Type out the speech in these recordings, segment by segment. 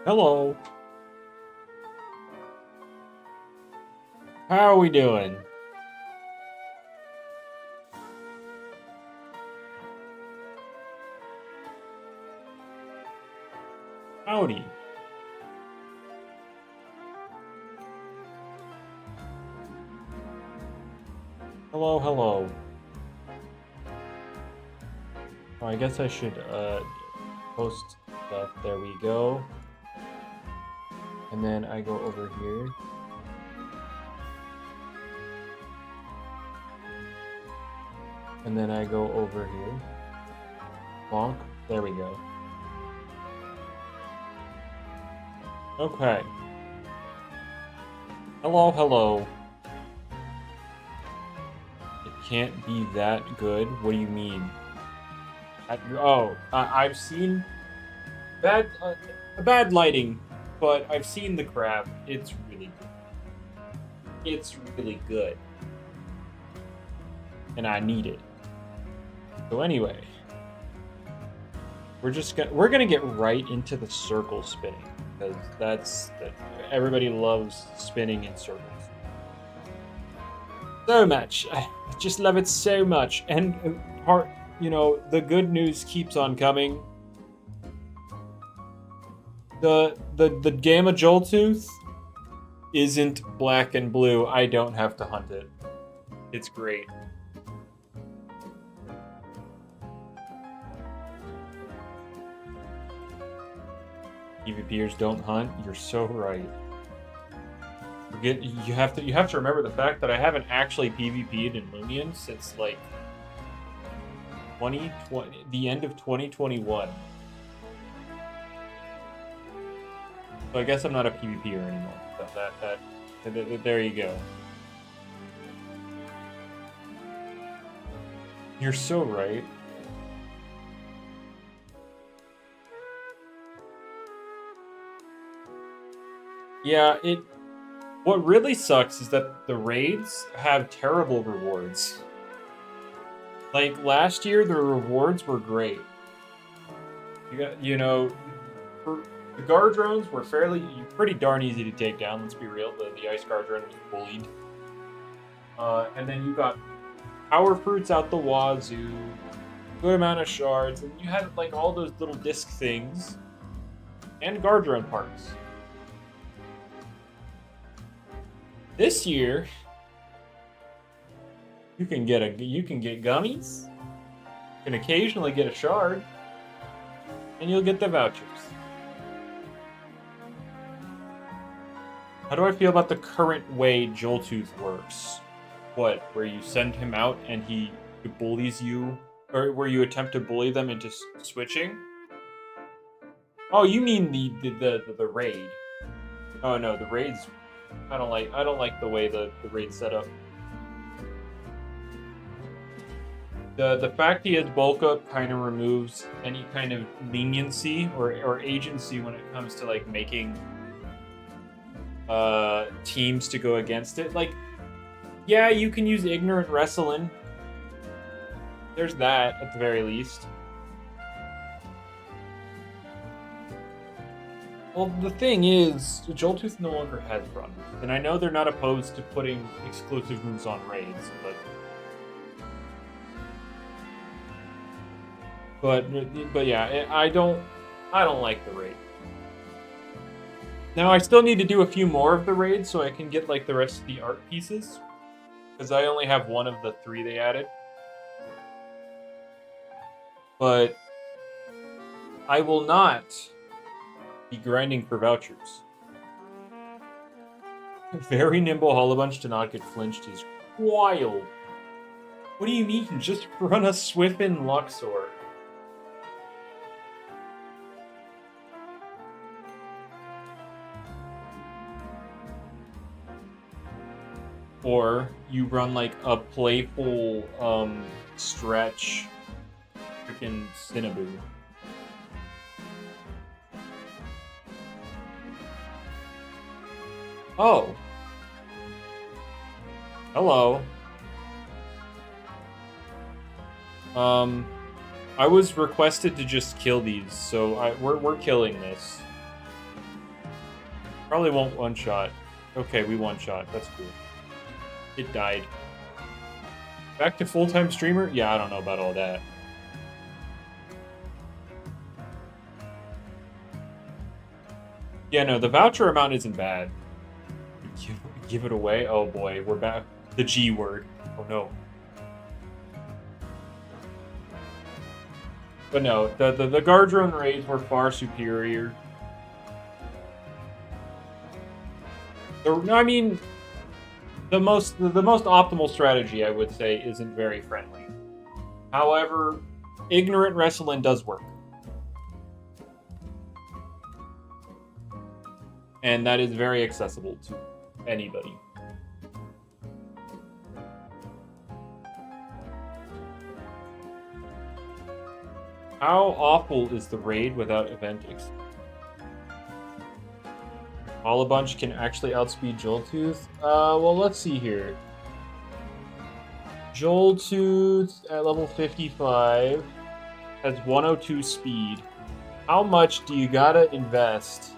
Hello. How are we doing? Howdy. Hello, hello. Oh, I guess I should post stuff. There we go. And then I go over here. And then I go over here. Bonk. There we go. Okay. Hello, hello. It can't be that good? What do you mean? I've seen bad lighting, but I've seen the crab. It's really good. It's really good. And I need it. So anyway, we're gonna get right into the circle spinning because everybody loves spinning in circles. So much. I just love it so much. And the good news keeps on coming. The Gamma Joltooth isn't black and blue. I don't have to hunt it. It's great. PvPers don't hunt. You're so right. You have to remember the fact that I haven't actually PvP'd in Loomian since like 2020, the end of 2021. So I guess I'm not a PvPer anymore. So there you go. You're so right. Yeah, what really sucks is that the raids have terrible rewards. Like last year, the rewards were great. The guard drones were pretty darn easy to take down. Let's be real. The ice guard drone was bullied. And then you got power fruits out the wazoo, good amount of shards, and you had like all those little disc things, and guard drone parts. This year, you can get gummies, you can occasionally get a shard, and you'll get the vouchers. How do I feel about the current way Joltooth works? What, where you send him out and he bullies you, or where you attempt to bully them into switching? Oh, you mean the raid? Oh no, the raid's. I don't like the way the raid's set up. The fact he has bulk up kind of removes any kind of leniency or agency when it comes to like making teams to go against it. Like, yeah, you can use ignorant wrestling. There's that at the very least. Well, the thing is, Joltooth no longer has run, and I know they're not opposed to putting exclusive moves on raids, but But yeah, I don't like the raid. Now I still need to do a few more of the raids so I can get like the rest of the art pieces, because I only have one of the 3 they added. But I will not be grinding for vouchers. Very nimble Hollow Bunch to not get flinched is wild. What do you mean? Just run a Swift Luxor. Or you run like a playful stretch freaking Cinnaboo. Oh. Hello. I was requested to just kill these, so we're killing this. Probably won't one-shot. Okay, we one-shot. That's cool. It died. Back to full-time streamer? Yeah, I don't know about all that. Yeah, no, the voucher amount isn't bad. Give it away? Oh boy, we're back. The G word. Oh no. But no, the guard drone raids were far superior. I mean, the most optimal strategy, I would say, isn't very friendly. However, ignorant wrestling does work. And that is very accessible to anybody. How awful is the raid without event All a bunch can actually outspeed Joltooth? Well, let's see here. Joltooth at level 55 has 102 speed. How much do you gotta invest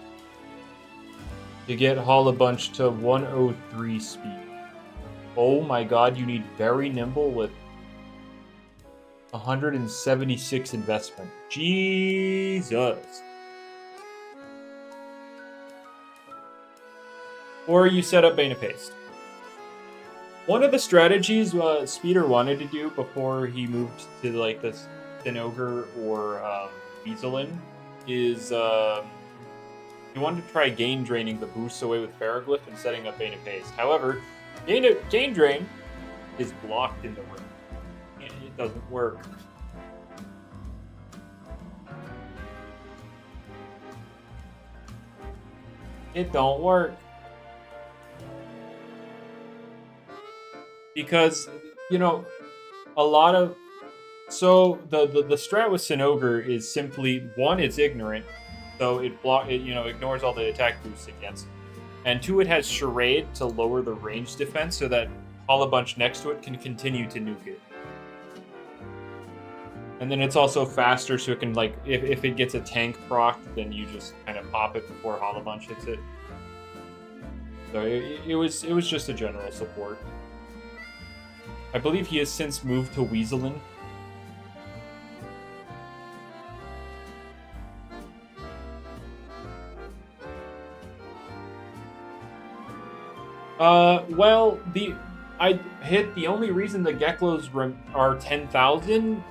to get Hollow Bunch to 103 speed? Oh my god, you need very nimble with 176 investment. Jesus. Or you set up Bane of Paste. One of the strategies Speeder wanted to do before he moved to like this Ogre or Weaselin is he wanted to try gain draining the boosts away with Ferroglyph and setting up Bane of Paste. However, gain drain is blocked in the room. It doesn't work. It don't work. Because, you know, a lot of... So, the strat with Sinogre is simply, one, it's ignorant, so it ignores all the attack boosts against. And two, it has Charade to lower the range defense so that Hollow Bunch next to it can continue to nuke it. And then it's also faster, so it can, like, if it gets a tank proc, then you just kind of pop it before Hollow Bunch hits it. So it was just a general support. I believe he has since moved to Weaselin. Well, the only reason the Geklos are 10,000.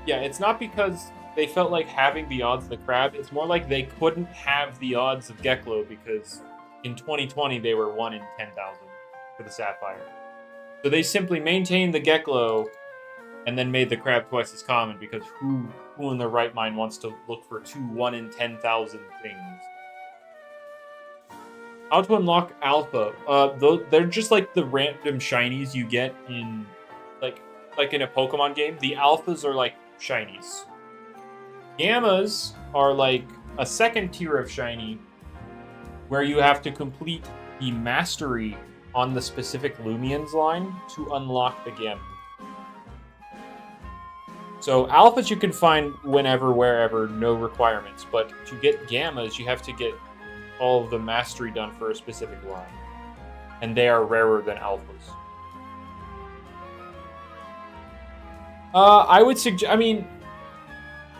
Yeah, it's not because they felt like having the odds of the crab. It's more like they couldn't have the odds of Geklo because in 2020 they were 1 in 10,000 for the Sapphire. So they simply maintained the Geklo and then made the crab twice as common because who in their right mind wants to look for 2 1 in 10,000 things? How to unlock Alpha? They're just like the random shinies you get in like in a Pokemon game. The Alphas are like shinies. Gammas are like a second tier of shiny where you have to complete the mastery on the specific Loomians line to unlock the Gamma. So Alphas you can find whenever, wherever, no requirements. But to get Gammas, you have to get all of the mastery done for a specific line. And they are rarer than Alphas. I would suggest, I mean,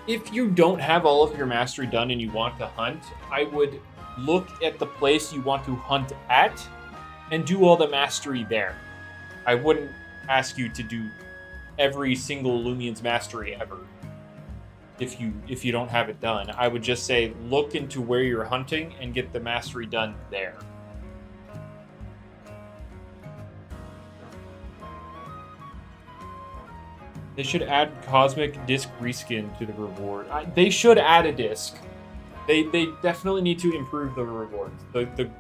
If you don't have all of your mastery done and you want to hunt, I would look at the place you want to hunt at and do all the mastery there. I wouldn't ask you to do every single Loomian's mastery ever if you don't have it done. I would just say look into where you're hunting and get the mastery done there. They should add Cosmic Disc Reskin to the reward. They should add a disc. They definitely need to improve the rewards. The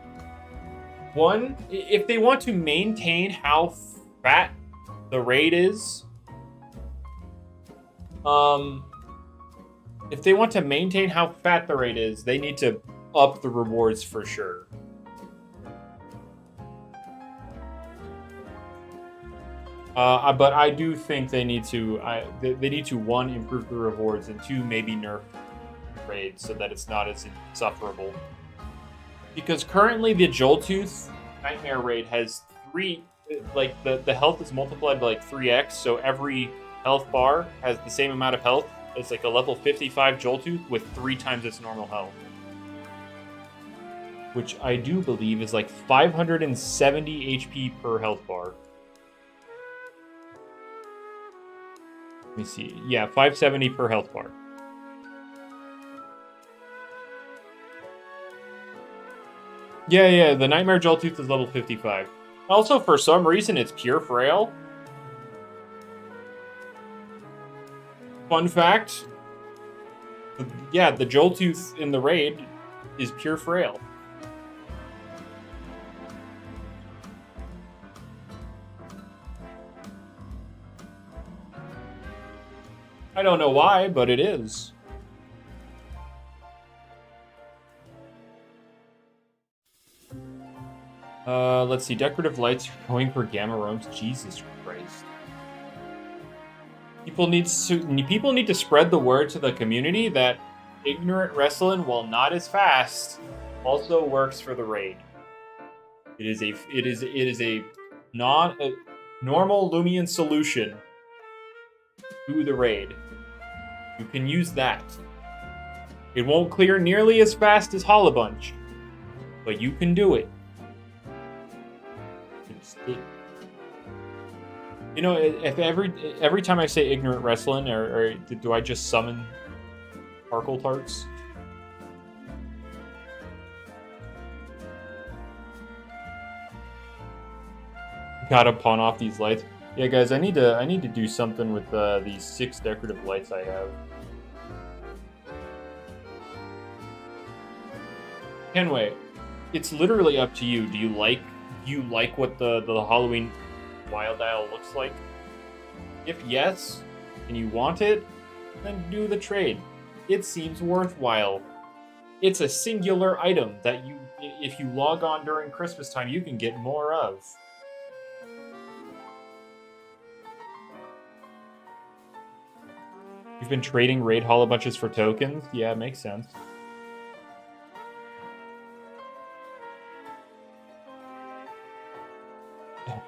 one, if they want to maintain how fat the raid is, if they want to maintain how fat the raid is, they need to up the rewards for sure. But I do think they need to. They need to, one, improve the rewards, and two, maybe nerf raids so that it's not as insufferable. Because currently the Joltooth Nightmare raid has three. Like the health is multiplied by like 3x, so every health bar has the same amount of health. It's like a level 55 Joltooth with 3 times its normal health, which I do believe is like 570 HP per health bar. Let me see. Yeah, 570 per health bar. Yeah, the Nightmare Joltooth is level 55. Also, for some reason, it's pure frail. Fun fact. Yeah, the Joltooth in the raid is pure frail. I don't know why, but it is. Let's see. Decorative lights are going for gamma roams. Jesus Christ. People need to spread the word to the community that ignorant wrestling, while not as fast, also works for the raid. It is a normal Loomian solution to the raid. You can use that. It won't clear nearly as fast as Holobunch, but you can do it. You know, if every time I say ignorant wrestling, or do I just summon Sparkle Tarts? Gotta pawn off these lights. Yeah, guys, I need to do something with these 6 decorative lights I have. Kenway, it's literally up to you. Do you like what the Halloween Wild Isle looks like? If yes, and you want it, then do the trade. It seems worthwhile. It's a singular item that if you log on during Christmas time, you can get more of. You've been trading raid Holobunches for tokens? Yeah, it makes sense.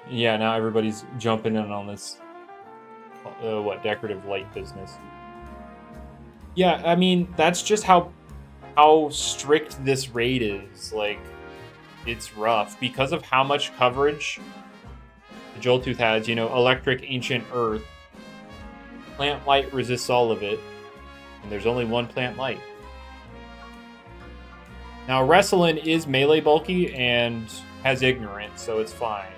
Yeah, now everybody's jumping in on this, decorative light business. Yeah, I mean, that's just how strict this raid is. Like, it's rough. Because of how much coverage the Joltooth has, electric, ancient, earth. Plant light resists all of it, and there's only one plant light. Now, Wrestling is melee bulky and has ignorant, so it's fine.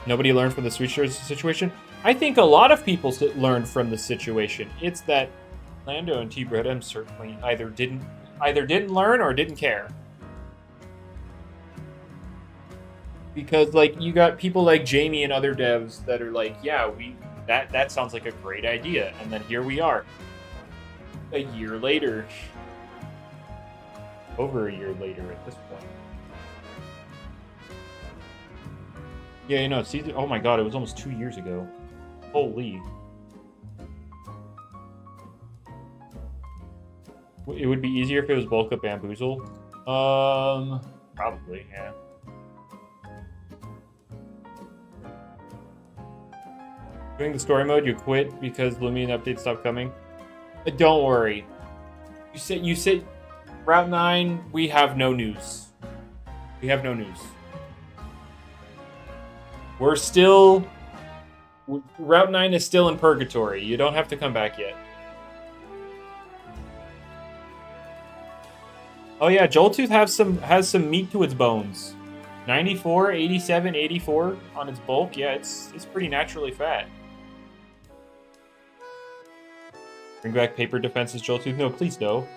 Nobody learned from the Sweetstars situation? I think a lot of people learned from the situation. It's that Lando and T-Bredem certainly either didn't learn or didn't care. Because, like, you got people like Jamie and other devs that are like, yeah, that sounds like a great idea. And then here we are. A year later. Over a year later at this point. Yeah, season. Oh my god, it was almost 2 years ago. Holy. It would be easier if it was bulk up bamboozle. Probably, yeah. Doing the story mode, you quit because Loomian updates stopped coming. Don't worry. You said Route 9, we have no news. We have no news. We're still... Route 9 is still in purgatory. You don't have to come back yet. Oh yeah, Joltooth has some meat to its bones. 94, 87, 84 on its bulk. Yeah, it's pretty naturally fat. Bring back paper defenses, Joltooth. No, please no.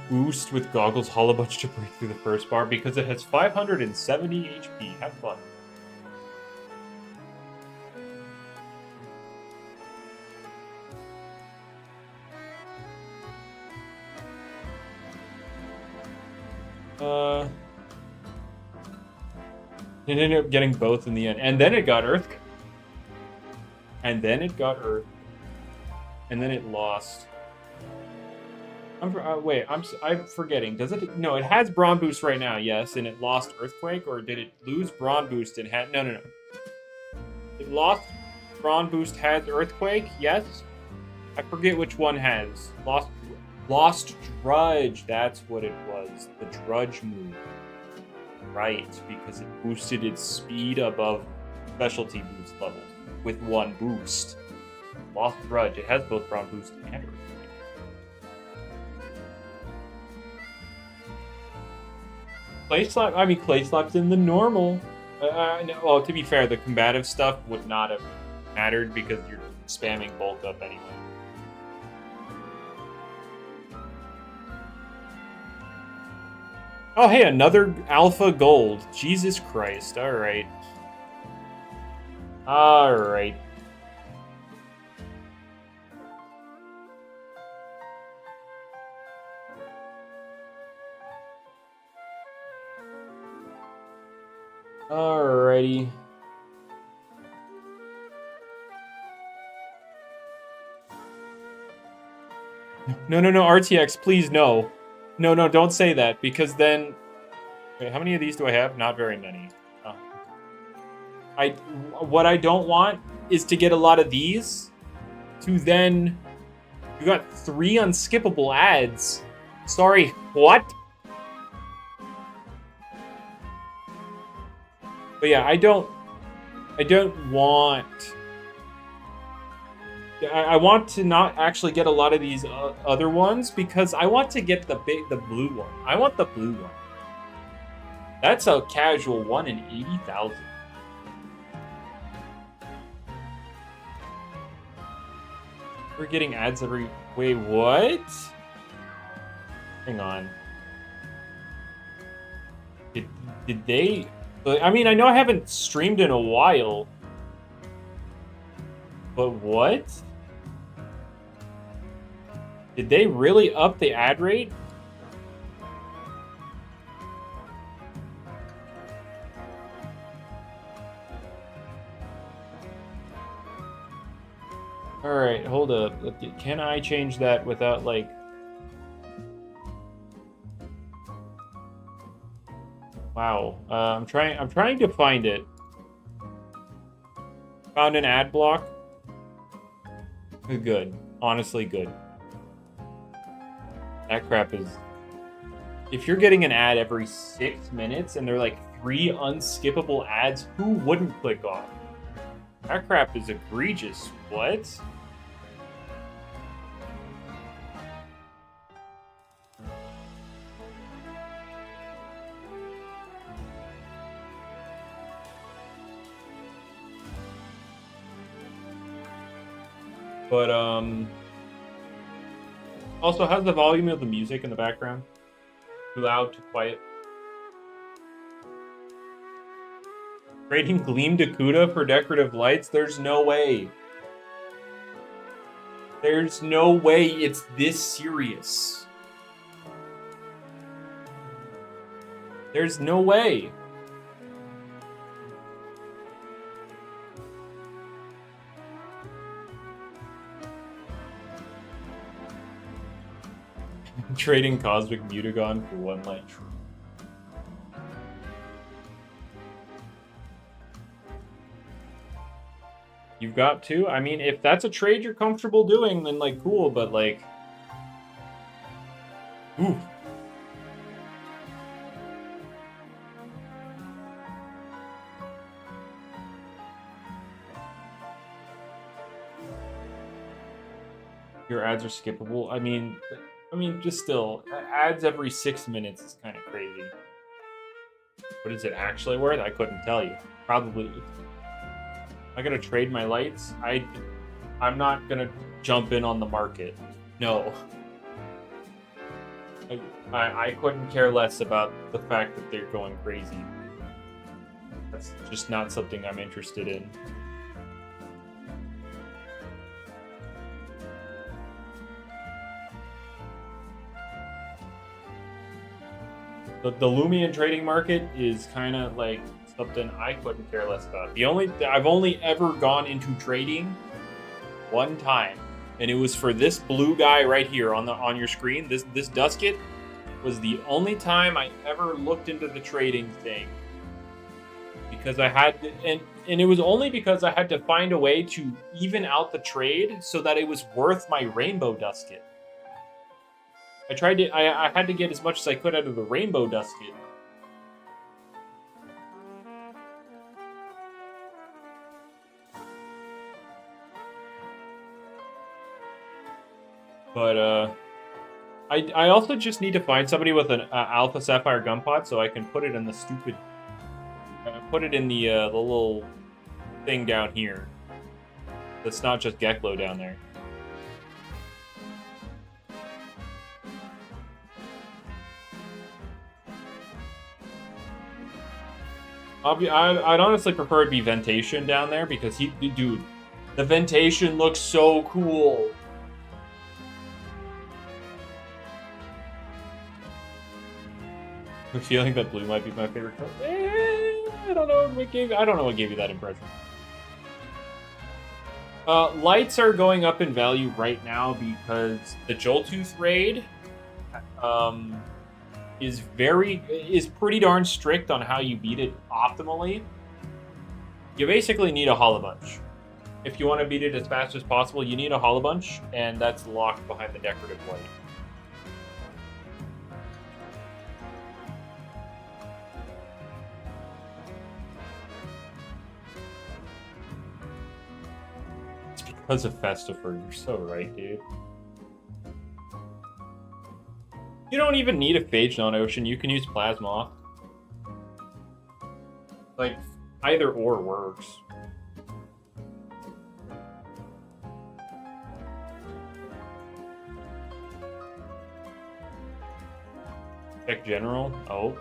Boost with goggles hollow bunch to break through the first bar because it has 570 HP. Have fun. It ended up getting both in the end. And then it got Earth. And then it got Earth. And then it lost. Wait, I'm forgetting. Does it? No, it has Brawn Boost right now, yes. And it lost Earthquake? Or did it lose Brawn Boost and had... No. It lost Brawn Boost, has Earthquake, yes. I forget which one has. Lost Drudge. That's what it was. The Drudge move. Right, because it boosted its speed above specialty boost levels with one boost. Lost Drudge. It has both Brawn Boost and Earthquake. Clay Slap. I mean, Clay Slap's in the normal. No, well, to be fair, the combative stuff would not have mattered because you're spamming bulk up anyway. Oh, hey, another Alpha Gold. Jesus Christ. All right. All right. Alrighty. No, RTX, please, no. No, don't say that, because then... Wait, how many of these do I have? Not very many. Oh. What I don't want is to get a lot of these, to then... You got 3 unskippable ads. Sorry, what? But yeah, I don't want... I want to not actually get a lot of these other ones because I want to get the blue one. I want the blue one. That's a casual 1 in 80,000. We're getting ads every... Wait, what? Hang on. Did they... I mean, I know I haven't streamed in a while. But what? Did they really up the ad rate? Alright, hold up. Can I change that without, like... Wow. I'm trying to find it. Found an ad block. Good. Honestly, good. That crap is... If you're getting an ad every 6 minutes and they're like 3 unskippable ads, who wouldn't click off? That crap is egregious. What? But, also, how's the volume of the music in the background? Too loud, too quiet? Trading Gleam Dakuda for decorative lights? There's no way. There's no way it's this serious. There's no way. Trading Cosmic Mutagon for 1 light true. You've got to. I mean, if that's a trade you're comfortable doing, then like cool. But like, ooh. Your ads are skippable. I mean, just still, ads every 6 minutes is kind of crazy. What is it actually worth? I couldn't tell you. Probably. I gotta trade my lights. I'm not gonna jump in on the market. No. I couldn't care less about the fact that they're going crazy. That's just not something I'm interested in. The Loomian trading market is kind of like something I couldn't care less about. I've only ever gone into trading one time, and it was for this blue guy right here on your screen. This Dusket was the only time I ever looked into the trading thing, because I had to, and it was only because I had to find a way to even out the trade so that it was worth my rainbow Dusket. I had to get as much as I could out of the rainbow Dusket. But I also just need to find somebody with an Alpha Sapphire gun pod so I can put it in the stupid, put it in the little thing down here. That's not just Geklo down there. I'd honestly prefer it be Ventacean down there because dude, the Ventacean looks so cool. I'm feeling that blue might be my favorite color. I don't know what gave you that impression. Lights are going up in value right now because the Joltooth raid is pretty darn strict on how you beat it optimally. You basically need a hollow bunch. If you want to beat it as fast as possible, you need a hollow bunch, and that's locked behind the decorative light. It's because of Festifer. You're so right, dude. You don't even need a Phage Non-Ocean. You can use Plasma. Like, either or works. Check General. Oh.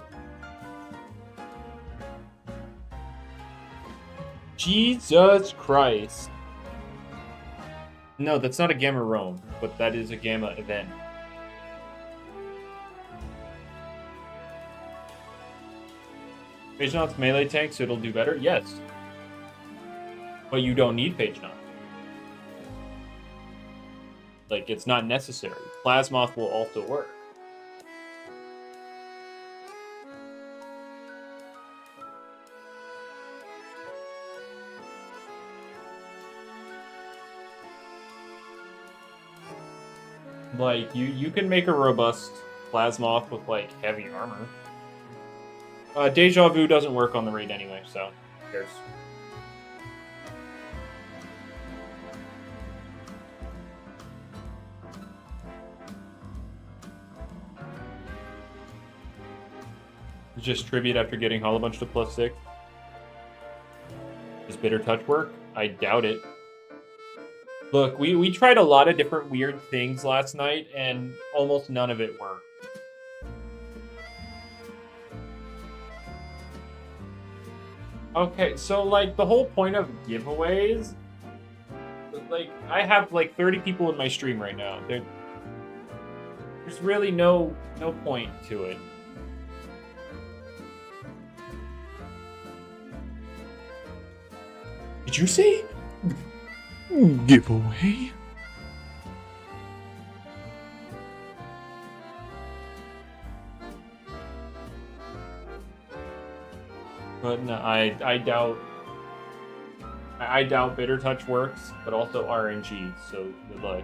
Jesus Christ. No, that's not a Gamma Roam, but that is a Gamma event. Phage Knot's melee tank, so it'll do better? Yes. But you don't need Phage Knot. Like, it's not necessary. Plasmoth will also work. Like, you can make a robust Plasmoth with, like, heavy armor. Deja Vu doesn't work on the raid anyway, so who cares? Just tribute after getting Hollow Bunch to +6. Does Bitter Touch work? I doubt it. Look, we tried a lot of different weird things last night, and almost none of it worked. Okay, so, like, the whole point of giveaways... Like, I have, like, 30 people in my stream right now. There's really no point to it. Did you say... giveaway? But no, I doubt... I doubt Bitter Touch works, but also RNG, so good luck.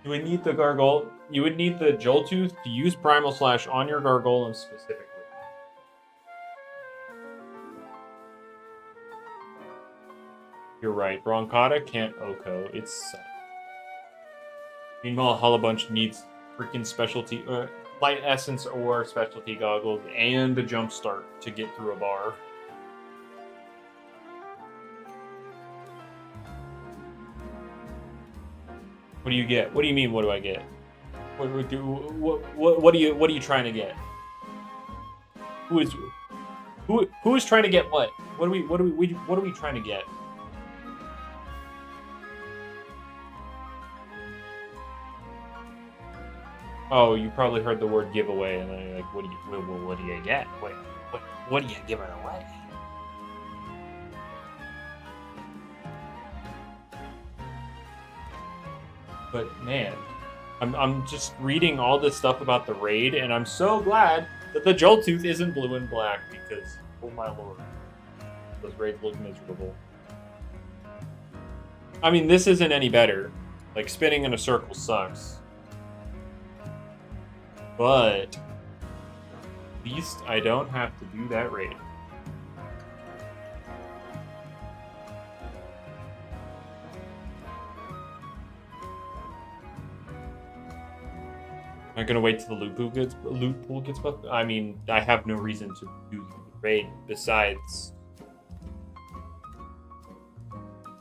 You would need the Gargoyle. You would need the Joltooth to use Primal Slash on your Gargoyle specifically. You're right. Broncotta can't Oko. It's. Meanwhile, Hullabunch needs freaking specialty, light essence or specialty goggles and a jump start to get through a bar. What do you get? What do you mean? What do I get? What are you trying to get? Who is trying to get what? What are we trying to get? Oh, you probably heard the word giveaway, and then you're like, what do you get? What are you giving away? But man, I'm just reading all this stuff about the raid, and I'm so glad that the Joltooth isn't blue and black, because oh my lord, those raids look miserable. I mean, this isn't any better. Like, spinning in a circle sucks. But at least I don't have to do that raid. Am I gonna wait till the loot pool gets buffed? I mean, I have no reason to do the raid besides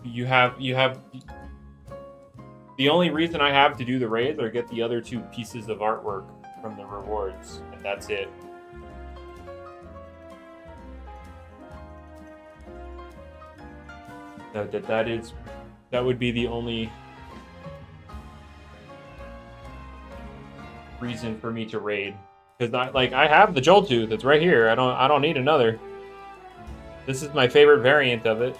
you have the only reason I have to do the raid or get the other 2 pieces of artwork from the rewards, and that's it. That would be the only reason for me to raid, because I have the Joltooth. It's right here. I don't need another. This is my favorite variant of it.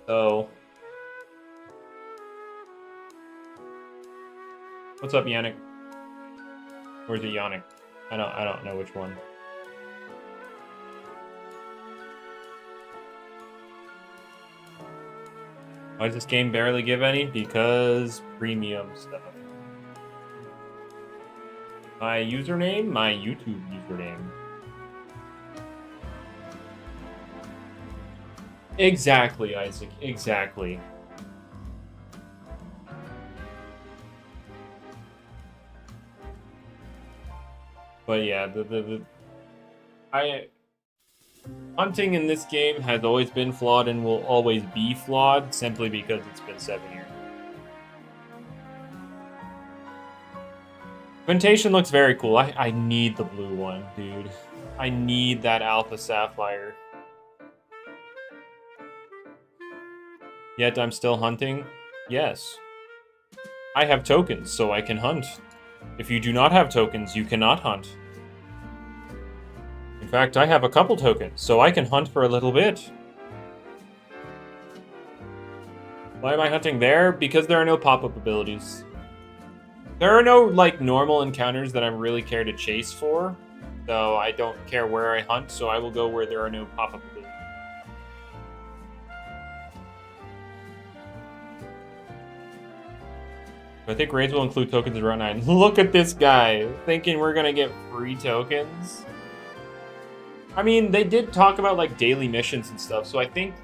So, what's up, Yannick? Or is it Yannick? I don't know which one. Why does this game barely give any? Because premium stuff. My username? My YouTube username. Exactly, Isaac. Exactly. But yeah, hunting in this game has always been flawed and will always be flawed simply because it's been 7 years. Ventacean looks very cool. I need the blue one, dude. I need that Alpha Sapphire. Yet I'm still hunting? Yes. I have tokens, so I can hunt. If you do not have tokens, you cannot hunt. In fact, I have a couple tokens, so I can hunt for a little bit. Why am I hunting there? Because there are no pop-up abilities. There are no, like, normal encounters that I really care to chase for, so I don't care where I hunt, so I will go where there are no pop-up abilities. I think raids will include tokens in Route 9. Look at this guy, thinking we're gonna get free tokens. I mean, they did talk about, like, daily missions and stuff, so I think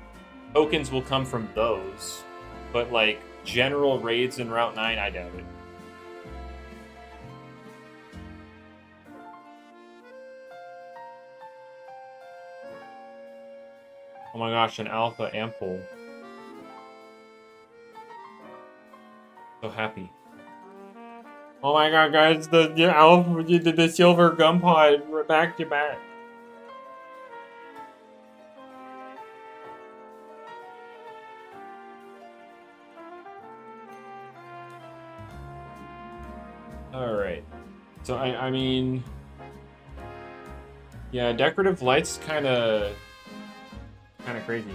tokens will come from those. But, like, general raids in Route 9, I doubt it. Oh my gosh, an alpha ample. So happy. Oh my god, guys, the alpha, the silver gum pod, we're back to back. Alright. So, I mean... yeah, decorative light's kinda crazy.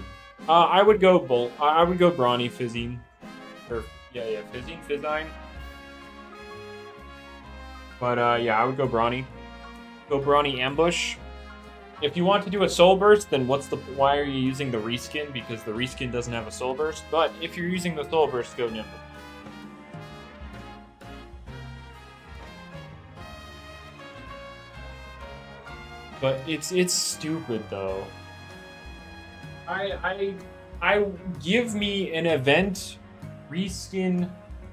I would go I would go Brawny Fizzine. Or yeah, Fizzine, Fizzine. But yeah, I would go Brawny. Go Brawny Ambush. If you want to do a Soul Burst, then why are you using the reskin? Because the reskin doesn't have a Soul Burst. But if you're using the Soul Burst, go Nimble. But it's stupid though. I give me an event reskin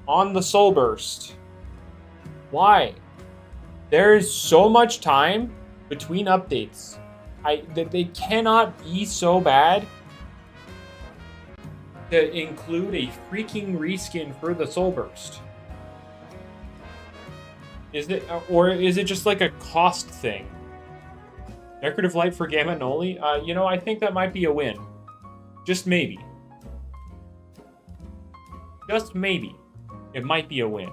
on the Soul Burst. Why? There is so much time between updates. That they cannot be so bad to include a freaking reskin for the Soul Burst. Is it just like a cost thing? Decorative Light for Gamma Noli? You know, I think that might be a win. Just maybe. Just maybe. It might be a win.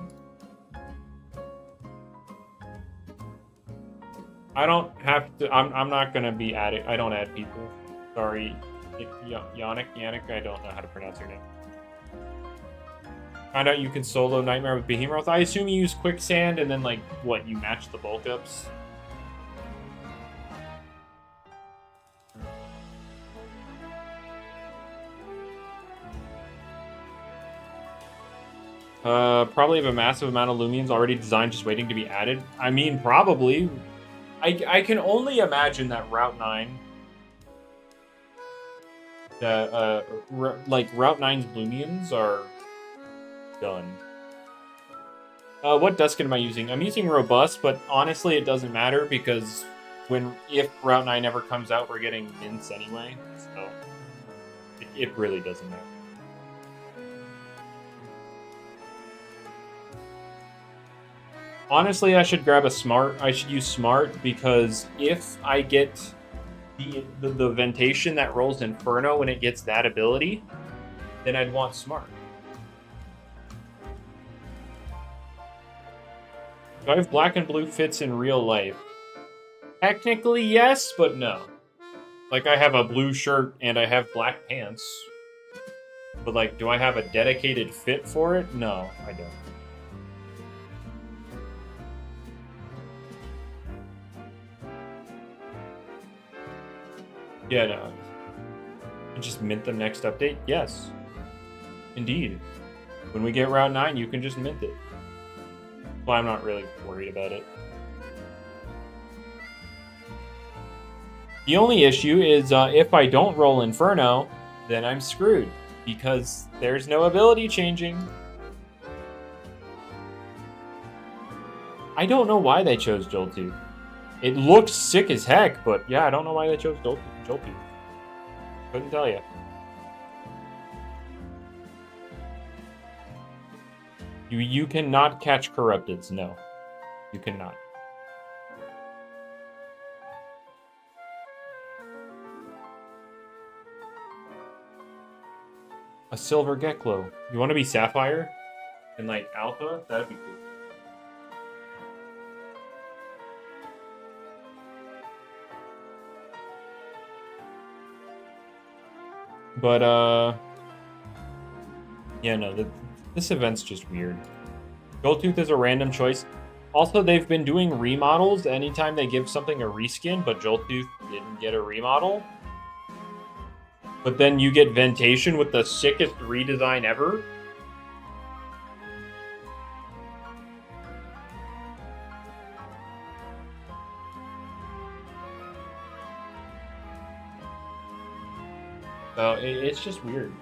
I don't have to... I'm not gonna be adding... I don't add people. Sorry. Yannick, I don't know how to pronounce your name. Find out you can solo Nightmare with Behemoth. I assume you use Quicksand and then, like, what, you match the bulk ups? Probably have a massive amount of Loomians already designed, just waiting to be added. I mean, probably. I can only imagine that Route 9... like, Route 9's Loomians are done. What Duskin am I using? I'm using Robust, but honestly it doesn't matter because if Route 9 ever comes out, we're getting mints anyway, so it really doesn't matter. Honestly, I should grab a Smart. I should use Smart because if I get the Ventacean that rolls Inferno when it gets that ability, then I'd want Smart. Do I have black and blue fits in real life? Technically, yes, but no. Like, I have a blue shirt and I have black pants. But, like, do I have a dedicated fit for it? No, I don't. Yeah, no. And just mint them next update? Yes. Indeed. When we get Route 9, you can just mint it. Well, I'm not really worried about it. The only issue is if I don't roll Inferno, then I'm screwed. Because there's no ability changing. I don't know why they chose Joltooth. It looked sick as heck, but yeah, I don't know why they chose Joltooth. Couldn't tell you. You cannot catch Corrupteds, no. You cannot. A Silver Geklo. You want to be Sapphire? And like Alpha? That'd be cool. But, yeah, no, this event's just weird. Joltooth is a random choice. Also, they've been doing remodels anytime they give something a reskin, but Joltooth didn't get a remodel. But then you get Ventacean with the sickest redesign ever. So it's just weird.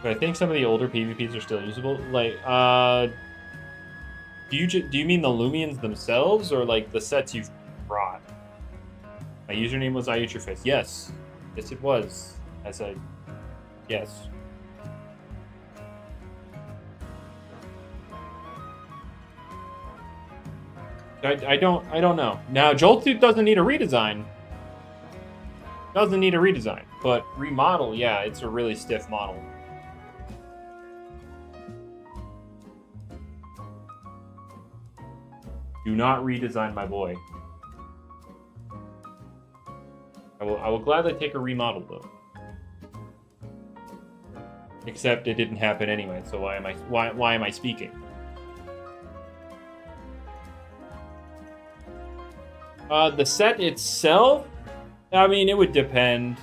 But I think some of the older PvPs are still usable. Like, do you mean the Loomians themselves, or like the sets you've brought? My username was I Eat Your Face. Yes, yes it was. I said yes. I don't know. Now, Joltooth doesn't need a redesign. Doesn't need a redesign. But remodel, yeah, it's a really stiff model. Do not redesign my boy. I will gladly take a remodel though. Except it didn't happen anyway, so why am I speaking? The set itself, I mean, it would depend.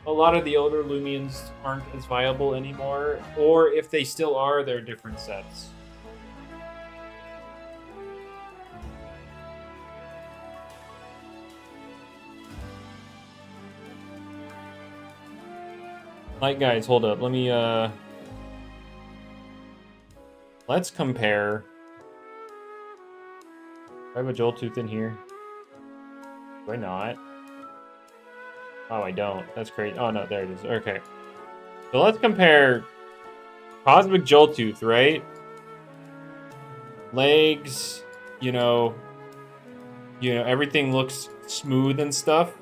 A lot of the older Loomians aren't as viable anymore, or if they still are, they're different sets. Like, guys, hold up. Let me, let's compare. Do I have a Joltooth in here? Do I not? Oh, I don't. That's great. Oh, no, there it is. Okay. So let's compare Cosmic Joltooth, right? Legs, you know, everything looks smooth and stuff.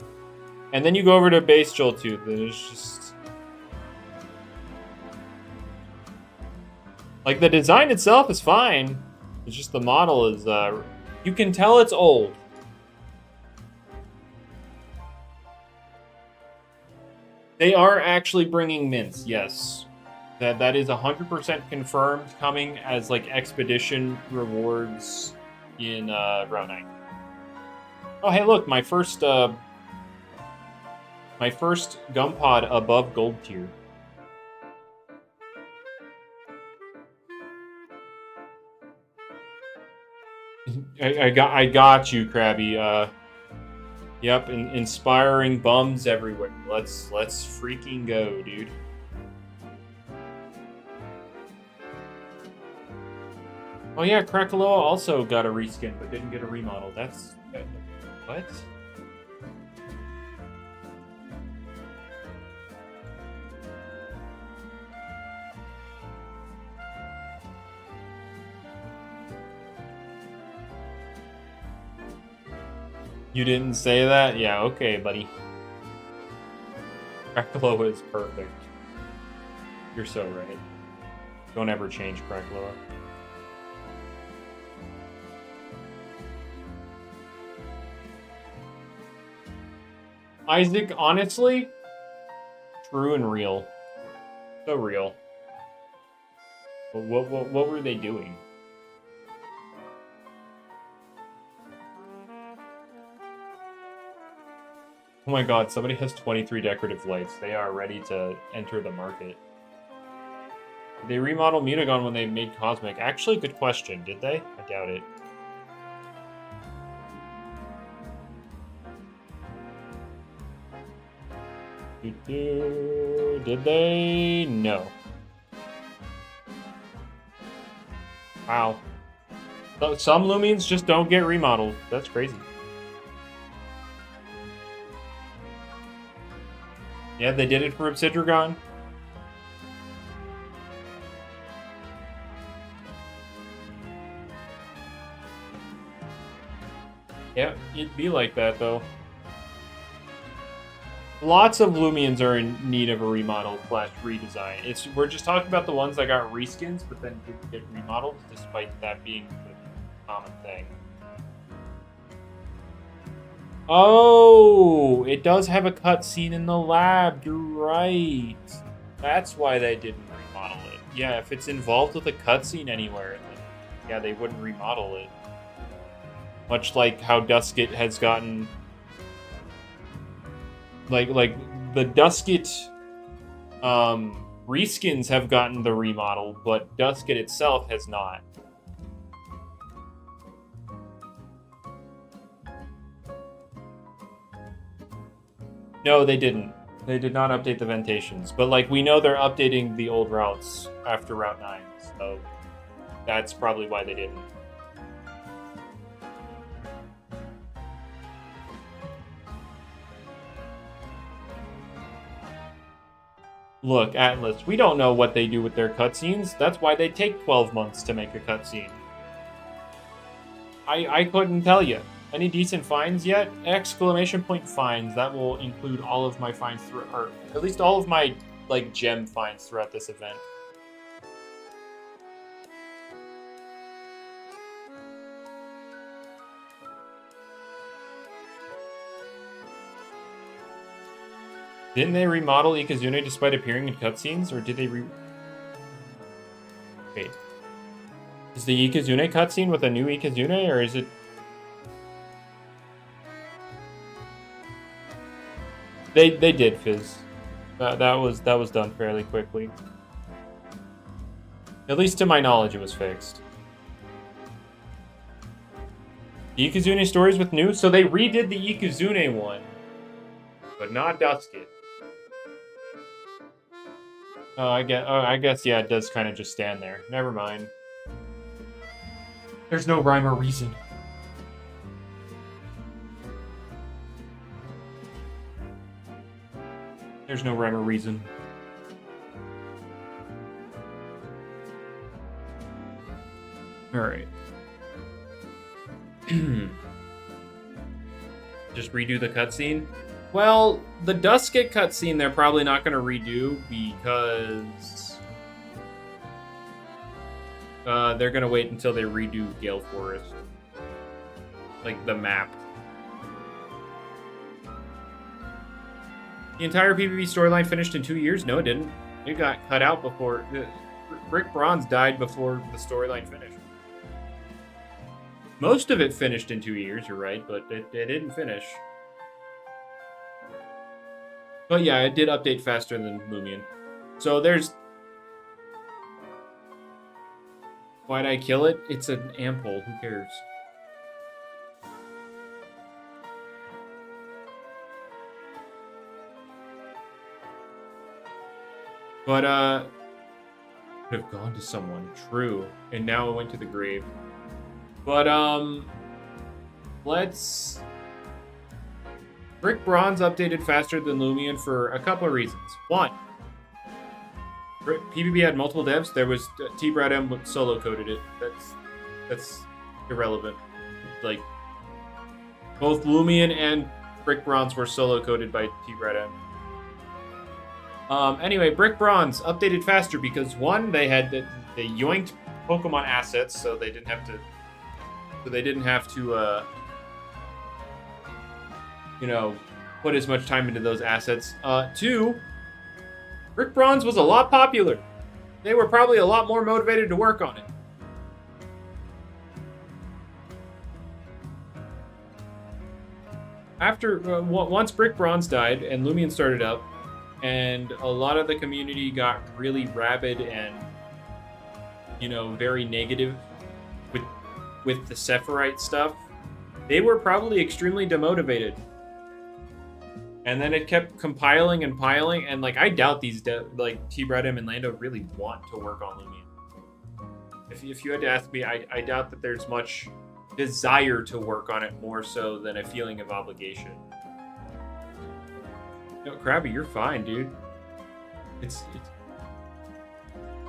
And then you go over to base Joltooth, and it's just... Like, the design itself is fine. It's just the model is, you can tell it's old. They are actually bringing mints, yes. That is 100% confirmed, coming as, like, expedition rewards in, Route 9. Oh, hey, look, my first gum pod above gold tier. I got you, Krabby. Yep, inspiring bums everywhere. Let's freaking go, dude. Oh yeah, Krakaloa also got a reskin, but didn't get a remodel. That's... What? You didn't say that? Yeah, okay, buddy. Krakaloa is perfect. You're so right. Don't ever change Krakaloa. Isaac, honestly, true and real. So real. But what were they doing? Oh my god, somebody has 23 decorative lights. They are ready to enter the market. Did they remodel Mutagon when they made Cosmic? Actually, good question. Did they? I doubt it. Did they? No. Wow. Some Loomians just don't get remodeled. That's crazy. Yeah, they did it for Obsidragon. Yeah, it'd be like that, though. Lots of Loomians are in need of a remodel / redesign. We're just talking about the ones that got reskins, but then didn't get remodeled, despite that being the common thing. Oh, it does have a cutscene in the lab. You're right. That's why they didn't remodel it. Yeah, if it's involved with a cutscene anywhere, then yeah, they wouldn't remodel it. Much like how Dusket has gotten, like the Dusket reskins have gotten the remodel, but Dusket itself has not. No, they didn't. They did not update the Ventations. But, like, we know they're updating the old routes after Route 9, so that's probably why they didn't. Look, Atlas, we don't know what they do with their cutscenes. That's why they take 12 months to make a cutscene. I couldn't tell you. Any decent finds yet? Exclamation point finds. That will include all of my finds through, or at least all of my, like, gem finds throughout this event. Didn't they remodel Ikazune despite appearing in cutscenes, or did they Wait. Is the Ikazune cutscene with a new Ikazune, or is it... They did, Fizz. That was done fairly quickly. At least to my knowledge, it was fixed. The Ikazune stories with new? So they redid the Ikazune one, but not Dusket. Oh, I guess, yeah, it does kind of just stand there. Never mind. There's no rhyme or reason. There's no rhyme or reason. Alright. Just redo the cutscene? Well, the Dusket cutscene they're probably not going to redo because they're going to wait until they redo Gale Forest. Like, the map. The entire PvP storyline finished in 2 years? No, it didn't. It got cut out before... Rick Bronze died before the storyline finished. Most of it finished in 2 years, you're right, but it didn't finish. But yeah, it did update faster than Loomian. So there's... Why'd I kill it? It's an ampoule. Who cares? But, could have gone to someone. True. And now it went to the grave. But, let's... Rick Bronze updated faster than Loomian for a couple of reasons. One, PvP had multiple devs. There was T-Brad M solo coded it. That's irrelevant. Like, both Loomian and Brick Bronze were solo coded by T-Brad M. Anyway, Brick Bronze updated faster because one, they yoinked Pokemon assets, so they didn't have to, you know, put as much time into those assets. Two, Brick Bronze was a lot popular. They were probably a lot more motivated to work on it. After, once Brick Bronze died and Loomian started up, and a lot of the community got really rabid and, you know, very negative with the Sephirite stuff, they were probably extremely demotivated. And then it kept compiling and piling, and like I doubt these like T-Brad M and Lando really want to work on Loomian. If you had to ask me, I doubt that there's much desire to work on it more so than a feeling of obligation. No, Krabby, you're fine, dude.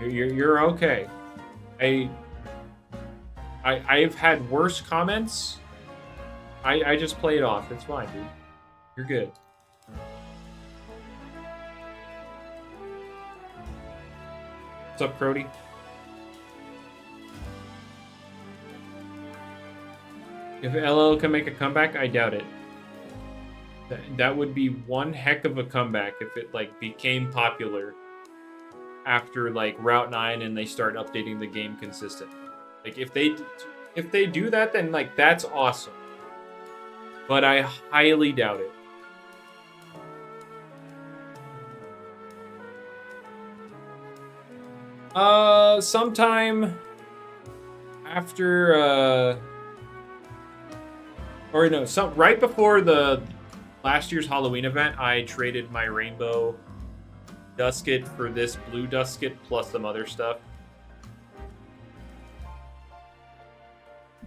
You're okay. I've had worse comments. I just play it off. It's fine, dude. You're good. What's up, Crody? If LL can make a comeback, I doubt it. That would be one heck of a comeback if it like became popular after like Route 9 and they start updating the game consistently. Like if they do that, then like that's awesome. But I highly doubt it. Sometime after or no, right before the last year's Halloween event, I traded my rainbow Dusket for this blue Dusket plus some other stuff.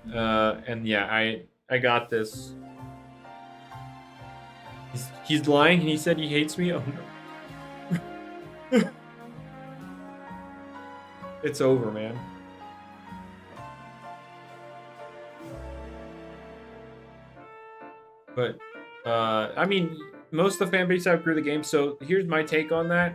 And yeah, I got this. He's lying and he said he hates me? Oh no. It's over, man. But I mean, most of the fan base outgrew the game, so here's my take on that.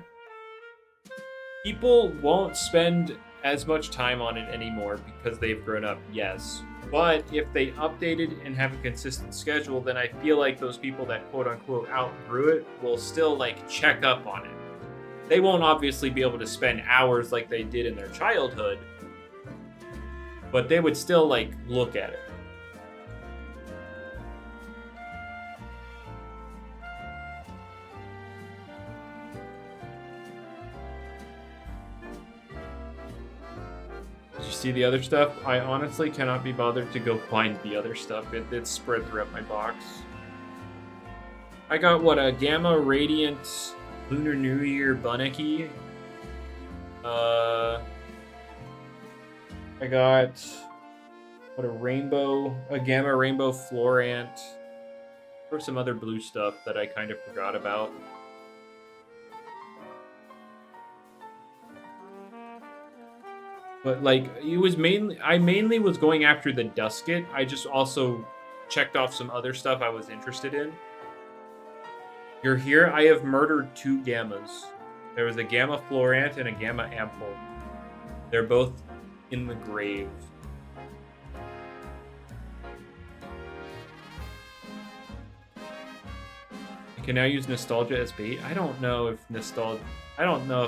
People won't spend as much time on it anymore because they've grown up, yes. But if they updated and have a consistent schedule, then I feel like those people that quote unquote outgrew it will still like check up on it. They won't obviously be able to spend hours like they did in their childhood, but they would still like look at it. Did you see the other stuff? I honestly cannot be bothered to go find the other stuff. It's spread throughout my box. I got what, a Gamma Radiant Lunar New Year Bunnicky. I got what, a Gamma Rainbow Florant. Or some other blue stuff that I kind of forgot about. But like, I mainly was going after the Dusket. I just also checked off some other stuff I was interested in. You're here. I have murdered 2 Gammas. There was a Gamma Florant and a Gamma Ample. They're both in the grave. I can now use Nostalgia as bait. I don't know if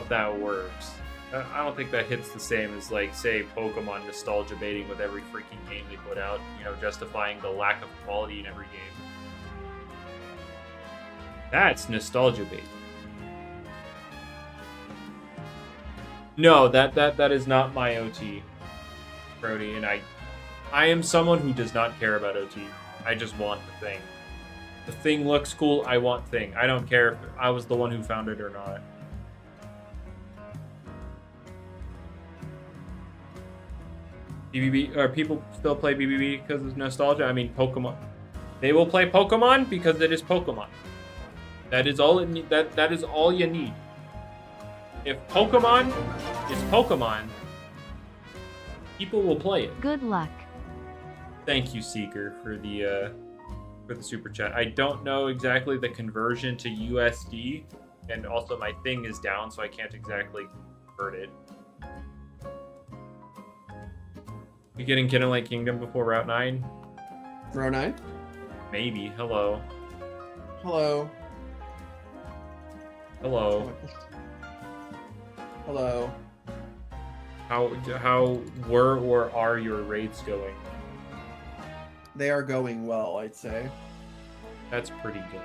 that works. I don't think that hits the same as, like, say, Pokemon nostalgia baiting with every freaking game they put out, you know, justifying the lack of quality in every game. That's nostalgia bait. No, that is not my OT, Brody, and I am someone who does not care about OT. I just want the thing. The thing looks cool, I want thing. I don't care if I was the one who found it or not. BBB, or people still play BBB because of nostalgia? I mean, Pokemon. They will play Pokemon because it is Pokemon. That is all that is all you need. If Pokemon is Pokemon, people will play it. Good luck. Thank you, Seeker, for the super chat. I don't know exactly the conversion to USD, and also my thing is down, so I can't exactly convert it. You getting Kidden Light Kingdom before Route 9? Route 9? Maybe. Hello. Hello. Hello. Hello. How were or are your raids going? They are going well, I'd say. That's pretty good.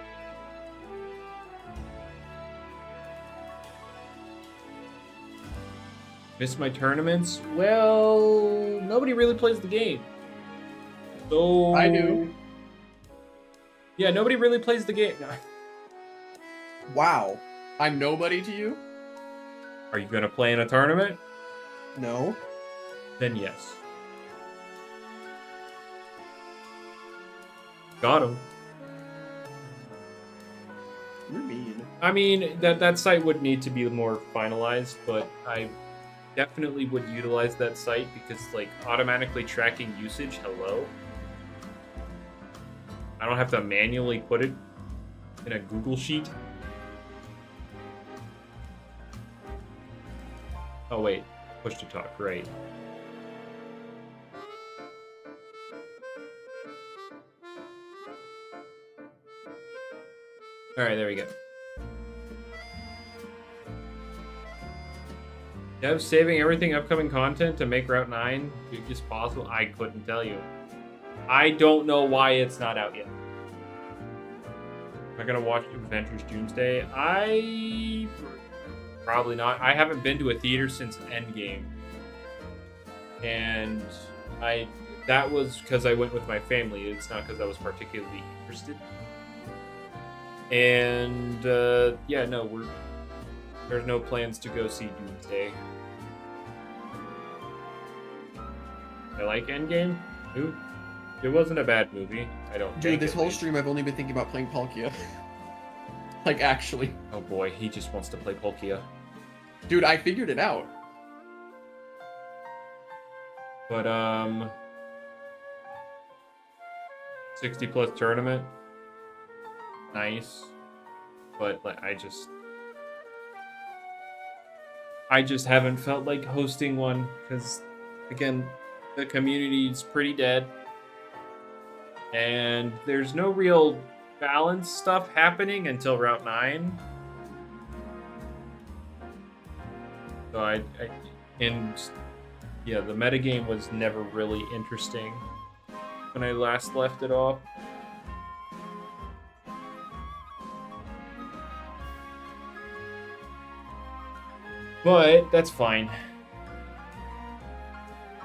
Miss my tournaments? Well, nobody really plays the game. So I do. Yeah, nobody really plays the game. Wow. I'm nobody to you? Are you gonna play in a tournament? No. Then yes. Got him. You're mean. I mean, that site would need to be more finalized, but I definitely would utilize that site because, like, automatically tracking usage, hello? I don't have to manually put it in a Google Sheet. Oh, wait. Push to talk, right. Alright, there we go. Dev saving everything upcoming content to make Route 9 big as possible? I couldn't tell you. I don't know why it's not out yet. Am I gonna watch Adventures Doomsday? Probably not. I haven't been to a theater since Endgame. And that was because I went with my family. It's not because I was particularly interested. And yeah, no, there's no plans to go see Doomsday. I like Endgame. Ooh, it wasn't a bad movie. I don't think. Dude, this whole stream I've only been thinking about playing Palkia. Like, actually. Oh boy, he just wants to play Palkia. Dude, I figured it out. But 60 plus tournament. Nice. But like I just haven't felt like hosting one because again, the community is pretty dead. And there's no real balance stuff happening until Route 9. So yeah, the metagame was never really interesting when I last left it off. But that's fine.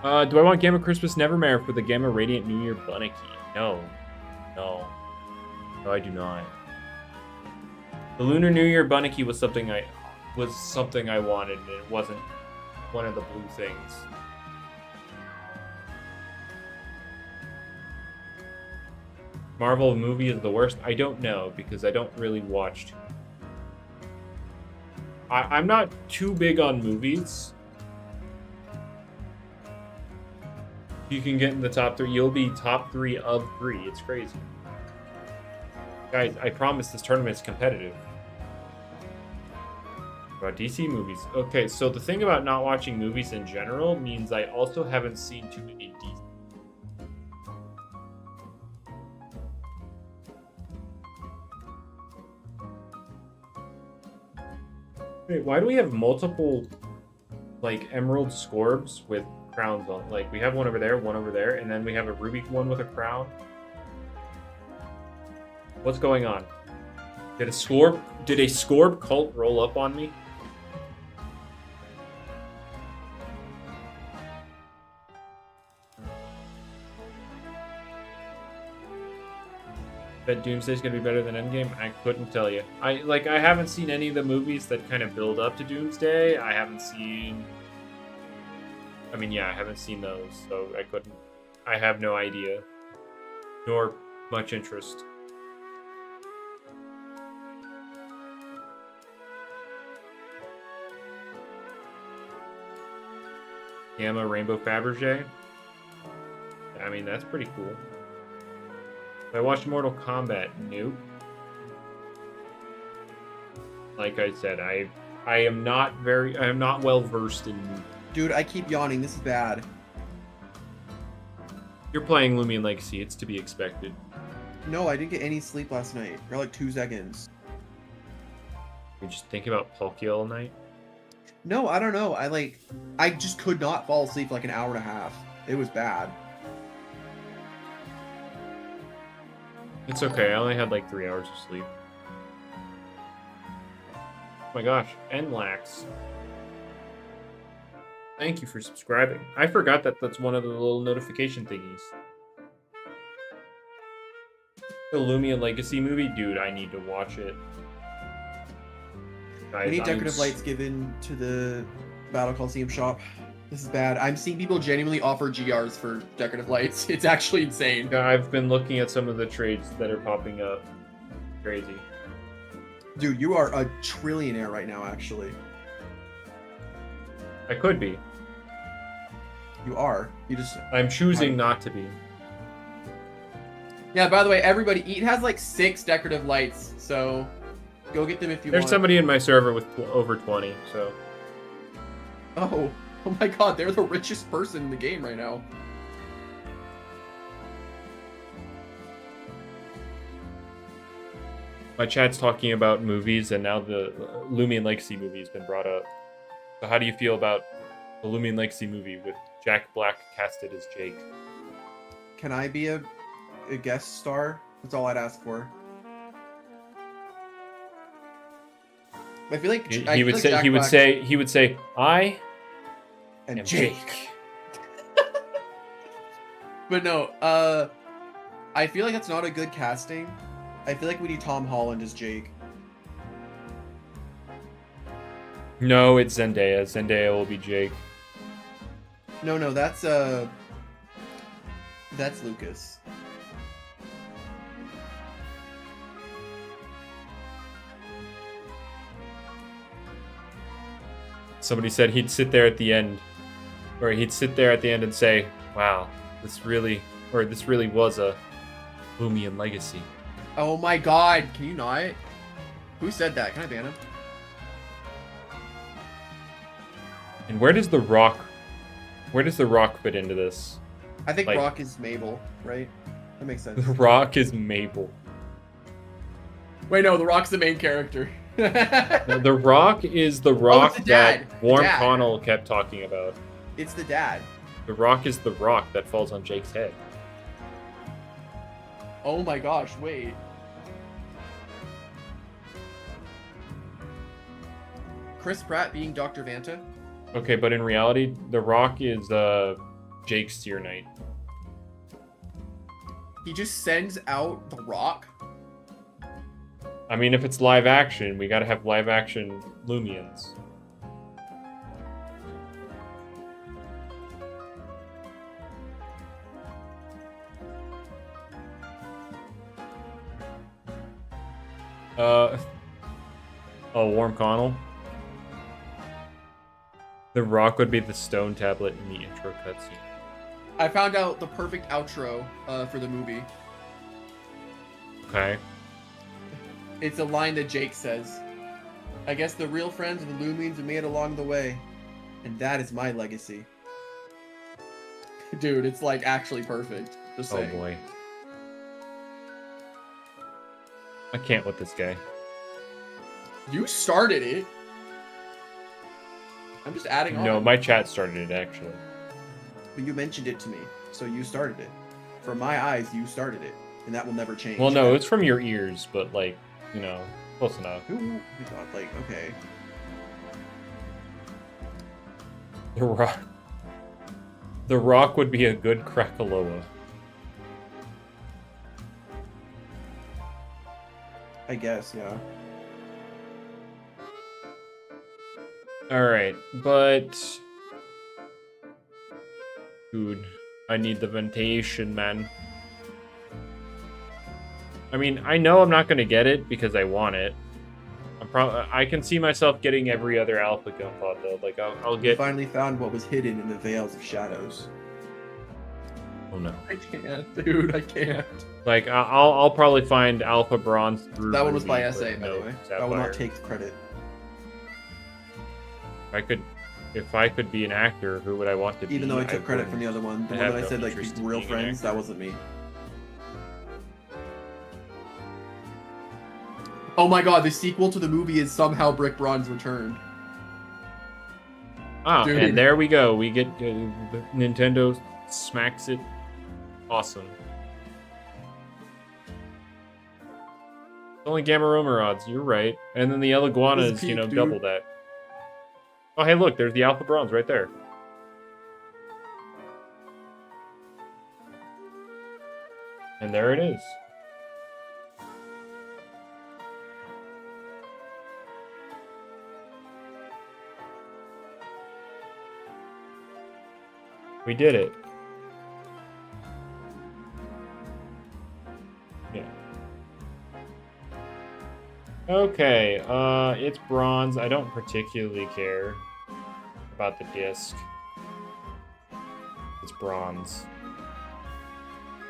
Do I want Gamma Christmas Nevermare for the Gamma Radiant New Year Bunny Key? No. No, I do not. The Lunar New Year Bunny Key was something I wanted, and it wasn't one of the blue things. Marvel movie is the worst? I don't know, because I don't really watch. I'm not too big on movies. You can get in the top 3. You'll be top 3 of 3. It's crazy. Guys, I promise this tournament is competitive. About DC movies. Okay, so the thing about not watching movies in general means I also haven't seen too many DC. Wait, why do we have multiple, like, emerald scorbs with crowns on? Like, we have one over there, and then we have a ruby one with a crown. What's going on? Did a scorb cult roll up on me? Bet Doomsday's gonna be better than Endgame? I couldn't tell you. I haven't seen any of the movies that kind of build up to Doomsday. I haven't seen those, so I have no idea. Nor much interest. Gamma Rainbow Fabergé? I mean, that's pretty cool. I watched Mortal Kombat. Nope. Like I said, I am not well versed in movies. Dude, I keep yawning. This is bad. You're playing Loomian Legacy. It's to be expected. No, I didn't get any sleep last night. For like 2 seconds. You just think about Palkia all night? No, I don't know. I just could not fall asleep for like an hour and a half. It was bad. It's okay. I only had like 3 hours of sleep. Oh my gosh. Nlax. Thank you for subscribing. I forgot that that's one of the little notification thingies. The Loomian Legacy movie? Dude, I need to watch it. Guys, We need decorative lights given to the Battle Coliseum shop. This is bad. I'm seeing people genuinely offer GRs for decorative lights. It's actually insane. Yeah, I've been looking at some of the trades that are popping up. Crazy. Dude, you are a trillionaire right now, actually. I could be. You are. You just... I'm choosing not to be. Yeah, by the way, everybody, Eat has like 6 decorative lights, so go get them if you want. There's somebody in my server with over 20, so... Oh my god, they're the richest person in the game right now. My chat's talking about movies, and now the Loomian Legacy movie has been brought up. So how do you feel about the Loomian Legacy movie with Jack Black casted as Jake? Can I be a guest star? That's all I'd ask for. I feel like He would say, I and am Jake. Jake. But no, I feel like that's not a good casting. I feel like we need Tom Holland as Jake. No, it's Zendaya. Zendaya will be Jake. No, that's Lucas. Somebody said he'd sit there at the end, and say, "Wow, this really was a Loomian Legacy." Oh my god, can you not? Who said that? Can I ban him? And where does the Rock fit into this? I think Like- Rock is Mabel, right? That makes sense. The Rock is Mabel. Wait, no, The Rock's the main character. No, the Rock is the Rock the dad. that Warm The dad. Connell kept talking about. It's the dad. The Rock is the rock that falls on Jake's head. Oh my gosh, wait. Chris Pratt being Dr. Vanta? Okay, but in reality, the Rock is Jake's Seer Knight. He just sends out The Rock? I mean, if it's live action, we gotta have live action Loomians. Oh, Warm Connell. The Rock would be the stone tablet in the intro cutscene. I found out the perfect outro for the movie. Okay. It's a line that Jake says. I guess the real friends of the Loomians we made along the way. And that is my legacy. Dude, it's like actually perfect. Just Oh saying. boy. I can't with this guy. You started it. I'm just adding on. No, my chat started it actually. But you mentioned it to me, so you started it. For my eyes, you started it, and that will never change. Well, no, it's from your ears, but like, you know, close enough. Who? We thought like okay. The Rock. The Rock would be a good Krakaloa. I guess, yeah. Alright, but... Dude, I need the Ventacean, man. I mean, I know I'm not gonna get it because I want it. I can see myself getting every other alpha gun pod though. Like I'll We get. finally found what was hidden in the veils of shadows. Oh no! I can't, dude. I can't. Like I'll probably find alpha bronze through. That one was Ruby, by but SA, by no the way. Sapphire. I will not take the credit. If I could be an actor, who would I want to be? Even though I took credit from the other one, the I one have that I no said like interest be in real being an friends, actor. that wasn't me. Oh my god, the sequel to the movie is somehow Brick Bronze Returned. Ah, Dude. and there we go. We get Nintendo smacks it. Awesome. It's only Gamma Romer odds. You're right. And then the El Iguana This is, peak, dude. double that. Oh, hey, look. There's the Alpha Bronze right there. And there it is. We did it. Yeah. Okay, it's bronze. I don't particularly care about the disc. It's bronze.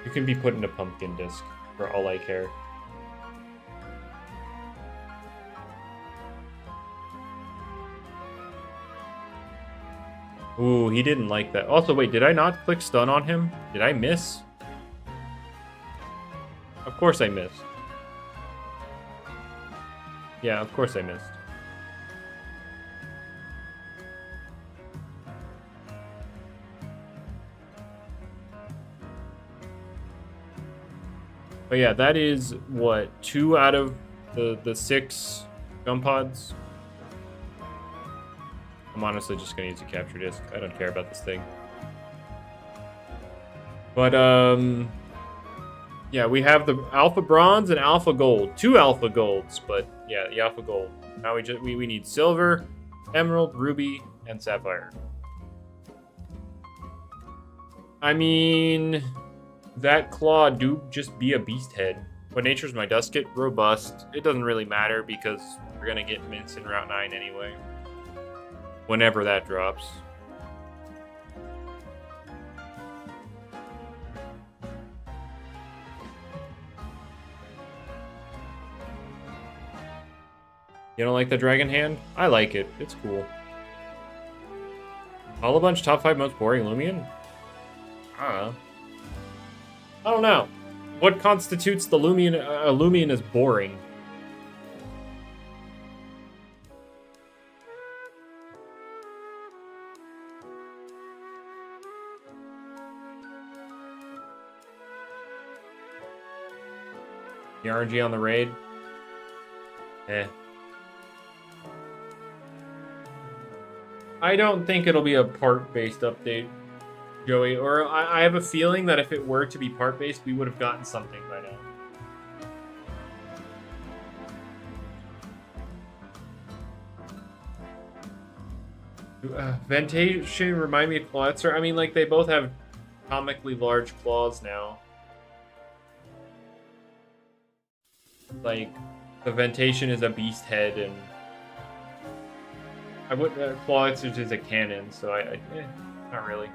You can be put in a pumpkin disc, for all I care. Ooh, he didn't like that. Also, wait, did I not click stun on him? Did I miss? Of course I missed. Yeah, of course I missed. But yeah, that is, what, 2 out of the 6 gun pods? I'm honestly just gonna use a capture disc. I don't care about this thing. But, yeah, we have the Alpha Bronze and Alpha Gold. 2 Alpha Golds, but yeah, the Alpha Gold. Now we need Silver, Emerald, Ruby, and Sapphire. I mean, that claw do just be a beast head. When Nature's My Dusket, robust. It doesn't really matter because we're gonna get mints in Route 9 anyway. Whenever that drops. You don't like the Dragon Hand? I like it. It's cool. Hollow Bunch top 5 most boring Loomian? I don't know. What constitutes the Loomian? A Loomian is boring. The RNG on the raid? Eh. I don't think it'll be a part-based update, Joey. Or I have a feeling that if it were to be part-based, we would have gotten something by now. Ventacean remind me of Clawetzer. I mean, like, they both have comically large claws now. Like, the Ventacean is a beast head, and I would Clawetzer is a cannon, so not really.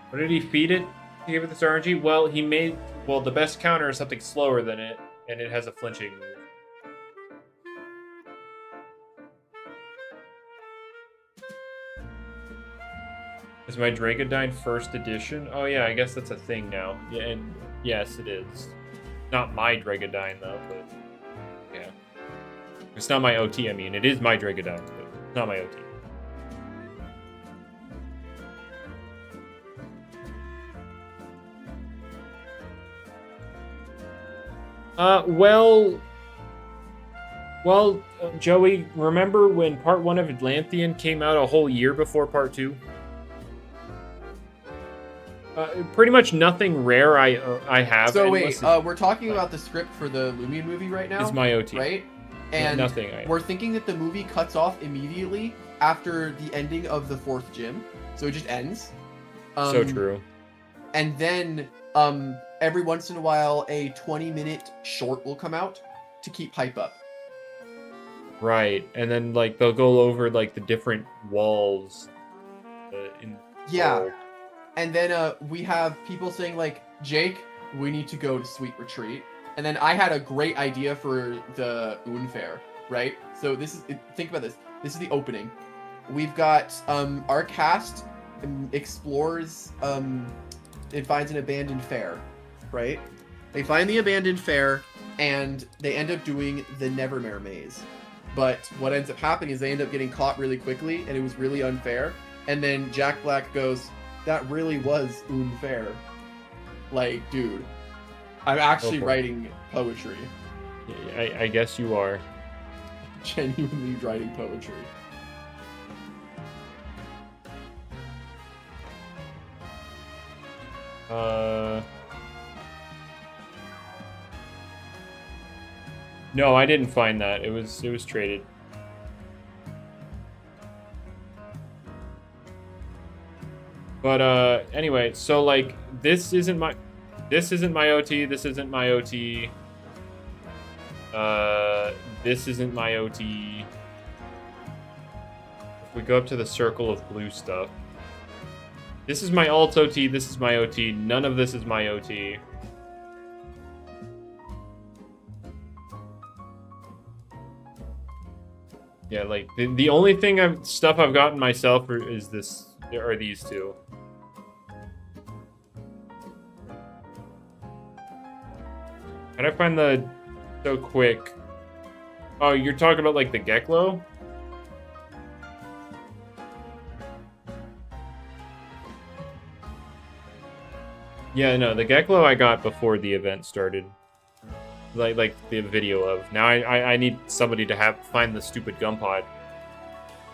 What did he feed it to give it this RNG? Well, he made the best counter is something slower than it, and it has a flinching move. Is my Dragodyne first edition? Oh yeah, I guess that's a thing now. Yeah, and yes, it is. Not my Dragodyne though, but yeah. It's not my OT, I mean. It is my Dragodyne, but it's not my OT. Joey, remember when part 1 of Atlantean came out a whole year before part 2? Pretty much nothing rare I have. So wait, we're talking about the script for the Loomian movie right now. It's my OT, right? And nothing. We're thinking that the movie cuts off immediately after the ending of the 4th gym, so it just ends. So true. And then every once in a while, a 20-minute short will come out to keep hype up. Right, and then like they'll go over like the different walls. Yeah. And then we have people saying like, Jake, we need to go to Sweet Retreat. And then I had a great idea for the Unfair, right? So think about this. This is the opening. We've got our cast explores, it finds an abandoned fair, right? They find the abandoned fair and they end up doing the Nevermare maze. But what ends up happening is they end up getting caught really quickly and it was really unfair. And then Jack Black goes, that really was unfair. Like, dude, I'm actually writing poetry. I guess you are. Genuinely writing poetry. No, I didn't find that. It was traded. But anyway, so like this isn't my OT, this isn't my OT. This isn't my OT. If we go up to the circle of blue stuff. This is my alt OT, this is my OT. None of this is my OT. Yeah, like the only thing stuff I've gotten myself is this. There are these two. How did I find the so quick? Oh, you're talking about like the Geklo? Yeah, no, the Geklo I got before the event started. Like the video of. Now I need somebody to find the stupid gum pod.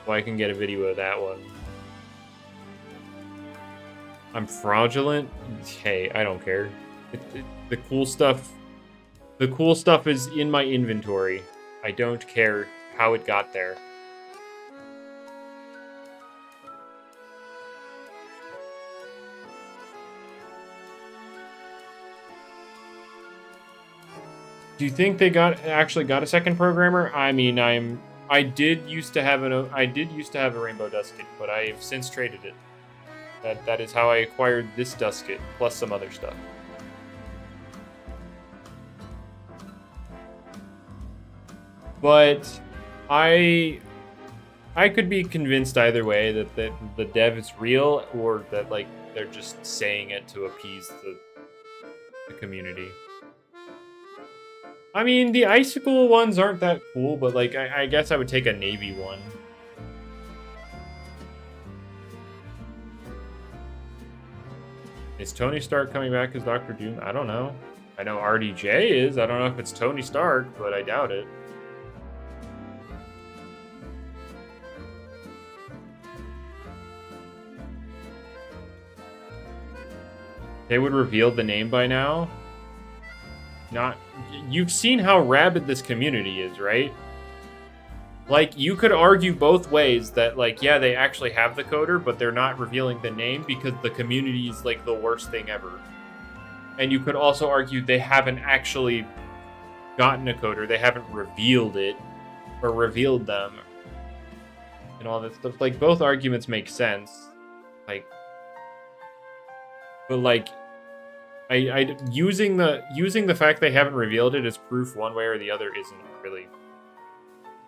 So I can get a video of that one. I'm fraudulent? Hey, I don't care. The cool stuff is in my inventory. I don't care how it got there. Do you think they actually got a second programmer? I mean, I did used to have a Rainbow Dusket, but I have since traded it. That is how I acquired this Dusket, plus some other stuff. But I could be convinced either way that the dev is real, or that like they're just saying it to appease the community. I mean, the icicle ones aren't that cool, but like, I guess I would take a navy one. Is Tony Stark coming back as Doctor Doom? I don't know. I know RDJ is. I don't know if it's Tony Stark, but I doubt it. They would reveal the name by now. Not... You've seen how rabid this community is, right? Like, you could argue both ways that, like, yeah, they actually have the coder, but they're not revealing the name because the community is, like, the worst thing ever. And you could also argue they haven't actually gotten a coder. They haven't revealed it or revealed them and all that stuff. Like, both arguments make sense. Like, but, like... using the fact they haven't revealed it as proof one way or the other isn't really.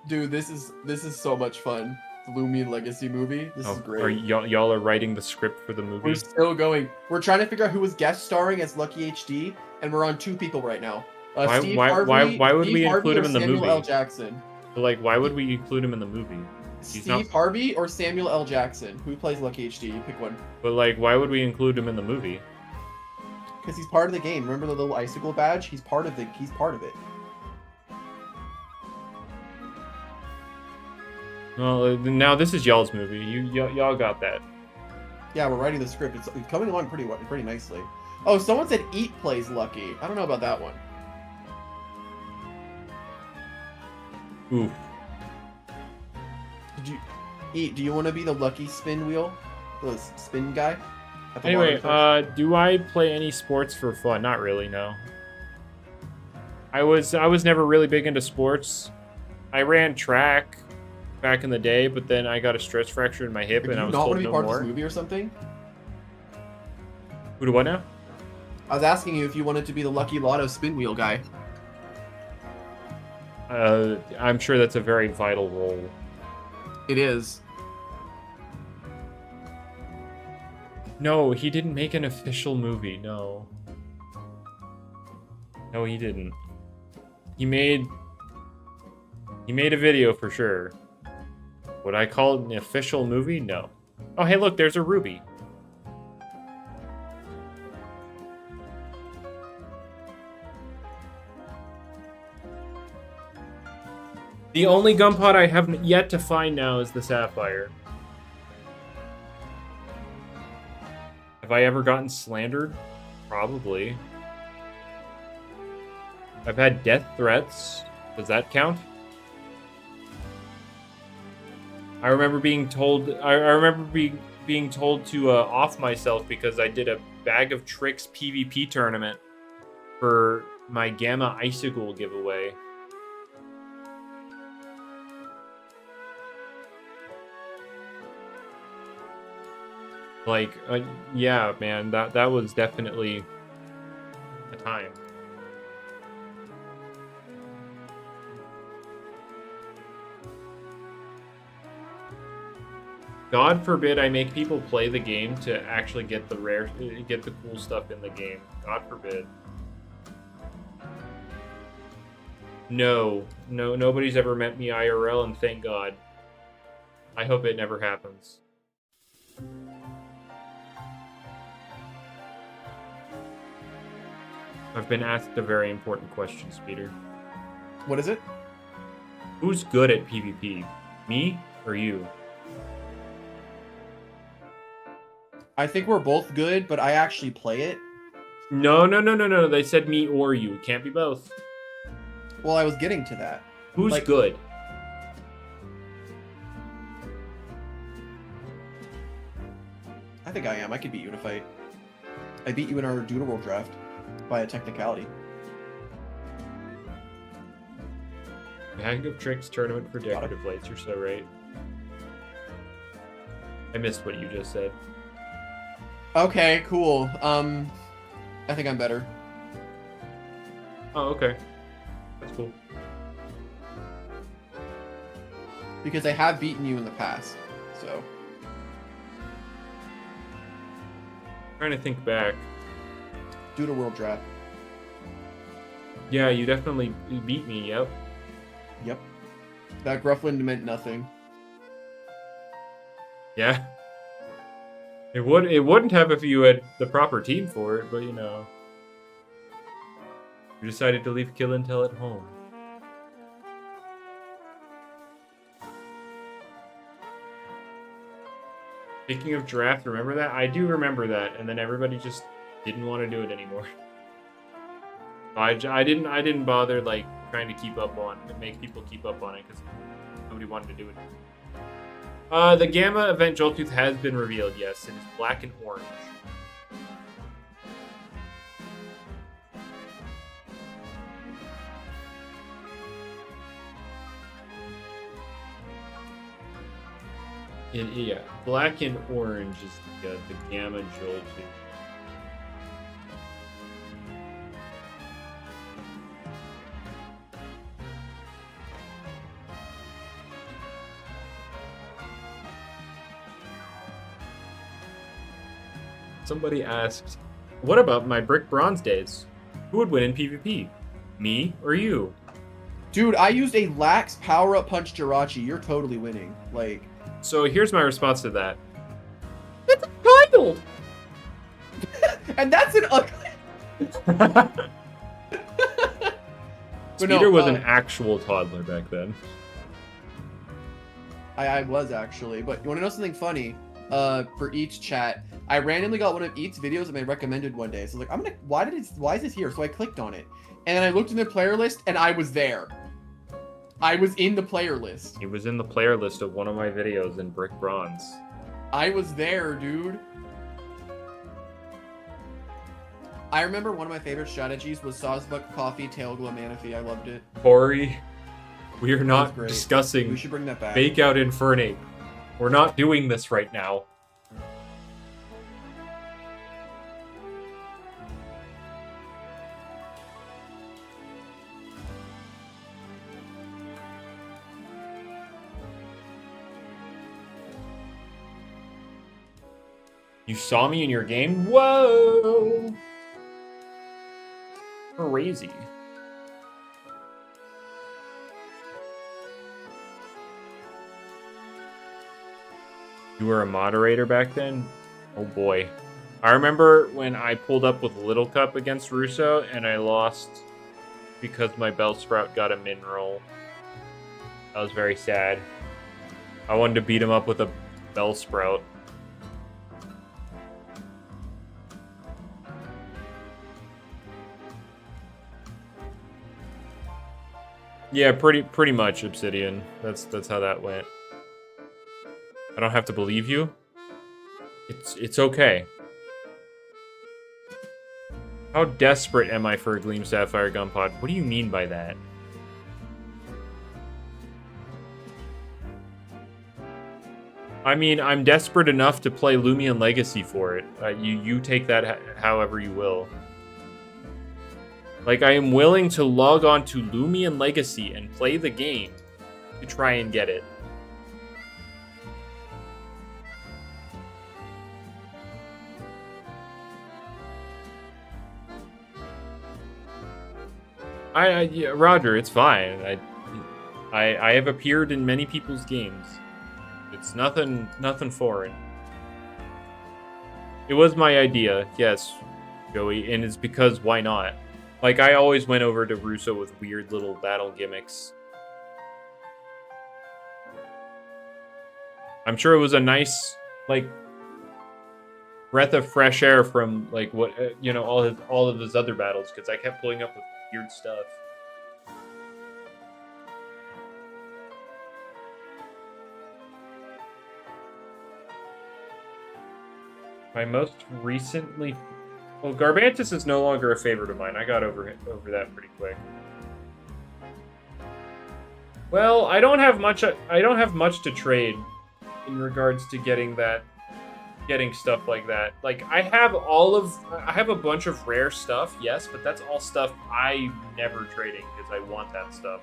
Dude, this is so much fun. The Loomian Legacy movie. This is great. Are y'all are writing the script for the movie? We're still going. We're trying to figure out who was guest starring as Lucky HD, and we're on 2 people right now. Steve Harvey, why would Steve we Harvey include him or in the Samuel movie? L. Jackson. Like, why would we include him in the movie? Steve Harvey or Samuel L. Jackson? Who plays Lucky HD? Pick one. But like, why would we include him in the movie? Because he's part of the game. Remember the little icicle badge? He's part of it. Well, now this is y'all's movie. Y'all got that. Yeah, we're writing the script. It's coming along pretty nicely. Oh, someone said Eat plays Lucky. I don't know about that one. Ooh. Do you want to be the Lucky spin wheel? The spin guy? Anyway, do I play any sports for fun? Not really, no. I was never really big into sports. I ran track back in the day, but then I got a stress fracture in my hip, and I was told no more. Do you not want to be part of this movie or something? Who do what now? I was asking you if you wanted to be the Lucky Lotto spin wheel guy. I'm sure that's a very vital role. It is. No, he didn't make an official movie, no. No, he didn't. He made a video for sure. Would I call it an official movie? No. Oh, hey, look, there's a ruby. The only gum pod I haven't yet to find now is the sapphire. Have I ever gotten slandered? Probably. I've had death threats. Does that count? I remember being told. I remember being told to off myself because I did a bag of tricks PvP tournament for my Gamma Icicle giveaway. Like, yeah, man, that was definitely a time. God forbid I make people play the game to actually get the cool stuff in the game. God forbid. No, nobody's ever met me IRL, and thank God. I hope it never happens. I've been asked a very important question, Speeder. What is it? Who's good at PvP? Me or you? I think we're both good, but I actually play it. No. They said me or you. It can't be both. Well, I was getting to that. Who's good? I think I am. I could beat you in a fight. I beat you in our Doodle World draft by a technicality. Bag of Tricks tournament for decorative lights. You're so right. I missed what you just said. Okay, cool. I think I'm better. Oh, okay. That's cool. Because I have beaten you in the past, so. Trying to think back. Doodle World draft. Yeah, you definitely beat me, yep. Yep. That Gruffwind meant nothing. Yeah. It wouldn't have if you had the proper team for it, but you know. You decided to leave Kill Intel at home. Speaking of draft, remember that? I do remember that, and then everybody just didn't want to do it anymore. I didn't bother like trying to keep up on it, make people keep up on it because nobody wanted to do it. The Gamma event Joltooth has been revealed. Yes, it is black and orange. Yeah, black and orange is the Gamma Joltooth. Somebody asked, what about my Brick Bronze days? Who would win in PvP? Me or you? Dude, I used a lax power-up punch Jirachi. You're totally winning. Like... So here's my response to that. It's a child! And that's an ugly... Peter was an actual toddler back then. I was actually, but you want to know something funny? For each chat, I randomly got one of each videos that I recommended one day. So I was like, why is this here? So I clicked on it, and then I looked in the player list, and I was there. I was in the player list. He was in the player list of one of my videos in Brick Bronze. I was there, dude. I remember one of my favorite strategies was Sawsbuck Coffee Tailglow Manaphy. I loved it. Corey, we are not discussing we should bring that back. Fake Out Infernape. We're not doing this right now. You saw me in your game? Whoa! Crazy. You were a moderator back then? Oh boy. I remember when I pulled up with Little Cup against Russo and I lost because my Bellsprout got a min roll. That was very sad. I wanted to beat him up with a Bellsprout. Yeah, pretty much, Obsidian. That's how that went. I don't have to believe you. It's okay. How desperate am I for a Gleam Sapphire Gun Pod? What do you mean by that? I mean, I'm desperate enough to play Loomian Legacy for it. You take that however you will. Like, I am willing to log on to Loomian Legacy and play the game to try and get it. Yeah, Roger, it's fine. I have appeared in many people's games. It's nothing foreign. It was my idea, yes, Joey, and it's because why not? Like, I always went over to Russo with weird little battle gimmicks. I'm sure it was a nice, like, breath of fresh air from, like, what, you know, all of his other battles, because I kept pulling up with weird stuff. My most recently... Well, Garbantus is no longer a favorite of mine. I got over that pretty quick. Well, I don't have much to trade in regards to getting stuff like that. Like, I have a bunch of rare stuff, yes, but that's all stuff I'm never trading because I want that stuff.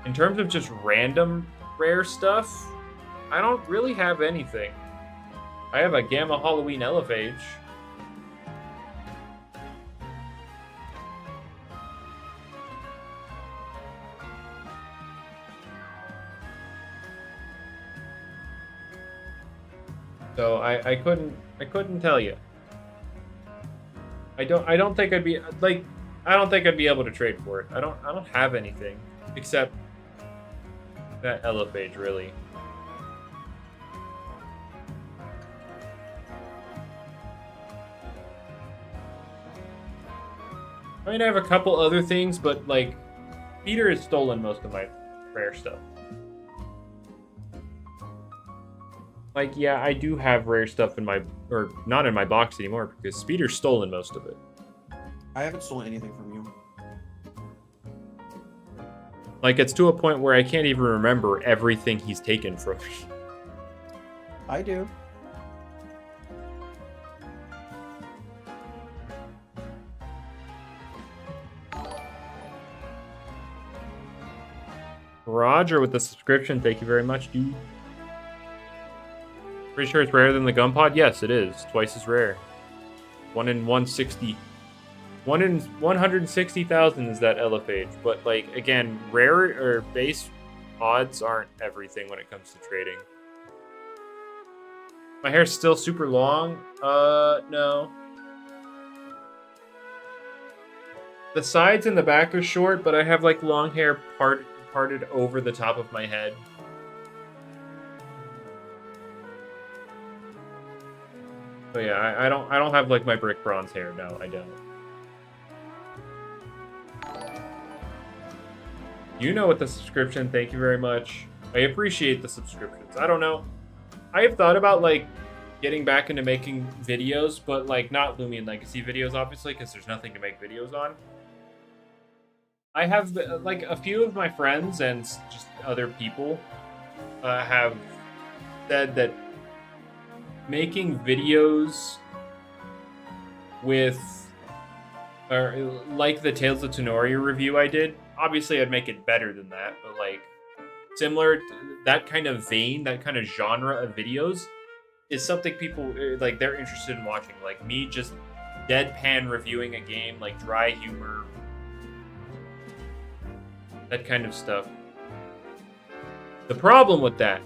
In terms of just random rare stuff, I don't really have anything. I have a Gamma Halloween Elephage. So I couldn't tell you. I don't think I'd be like, I don't think I'd be able to trade for it. I don't have anything except that Elephage, really. I mean, I have a couple other things, but like, Peter has stolen most of my rare stuff. Like, yeah, I do have rare stuff in my, or not in my box anymore because Speeder's stolen most of it. I haven't stolen anything from you. Like, it's to a point where I can't even remember everything he's taken from me. I do. Roger with the subscription, thank you very much, dude. Pretty sure it's rarer than the gun pod? Yes, it is. Twice as rare. 1 in 160. 1 in 160,000 is that Elephage. But, like, again, rare or base odds aren't everything when it comes to trading. My hair's still super long? No. The sides and the back are short, but I have, like, long hair parted over the top of my head. So yeah, I don't have like my brick bronze hair. No, I don't. You know what the subscription, thank you very much. I appreciate the subscriptions. I don't know. I have thought about like getting back into making videos, but like not Loomian Legacy videos, obviously, because there's nothing to make videos on. I have like a few of my friends and just other people have said that making videos with, or like the Tales of Tenoria review I did, obviously I'd make it better than that, but like similar to that kind of vein, that kind of genre of videos is something people like they're interested in watching. Like me just deadpan reviewing a game, like dry humor, that kind of stuff. The problem with that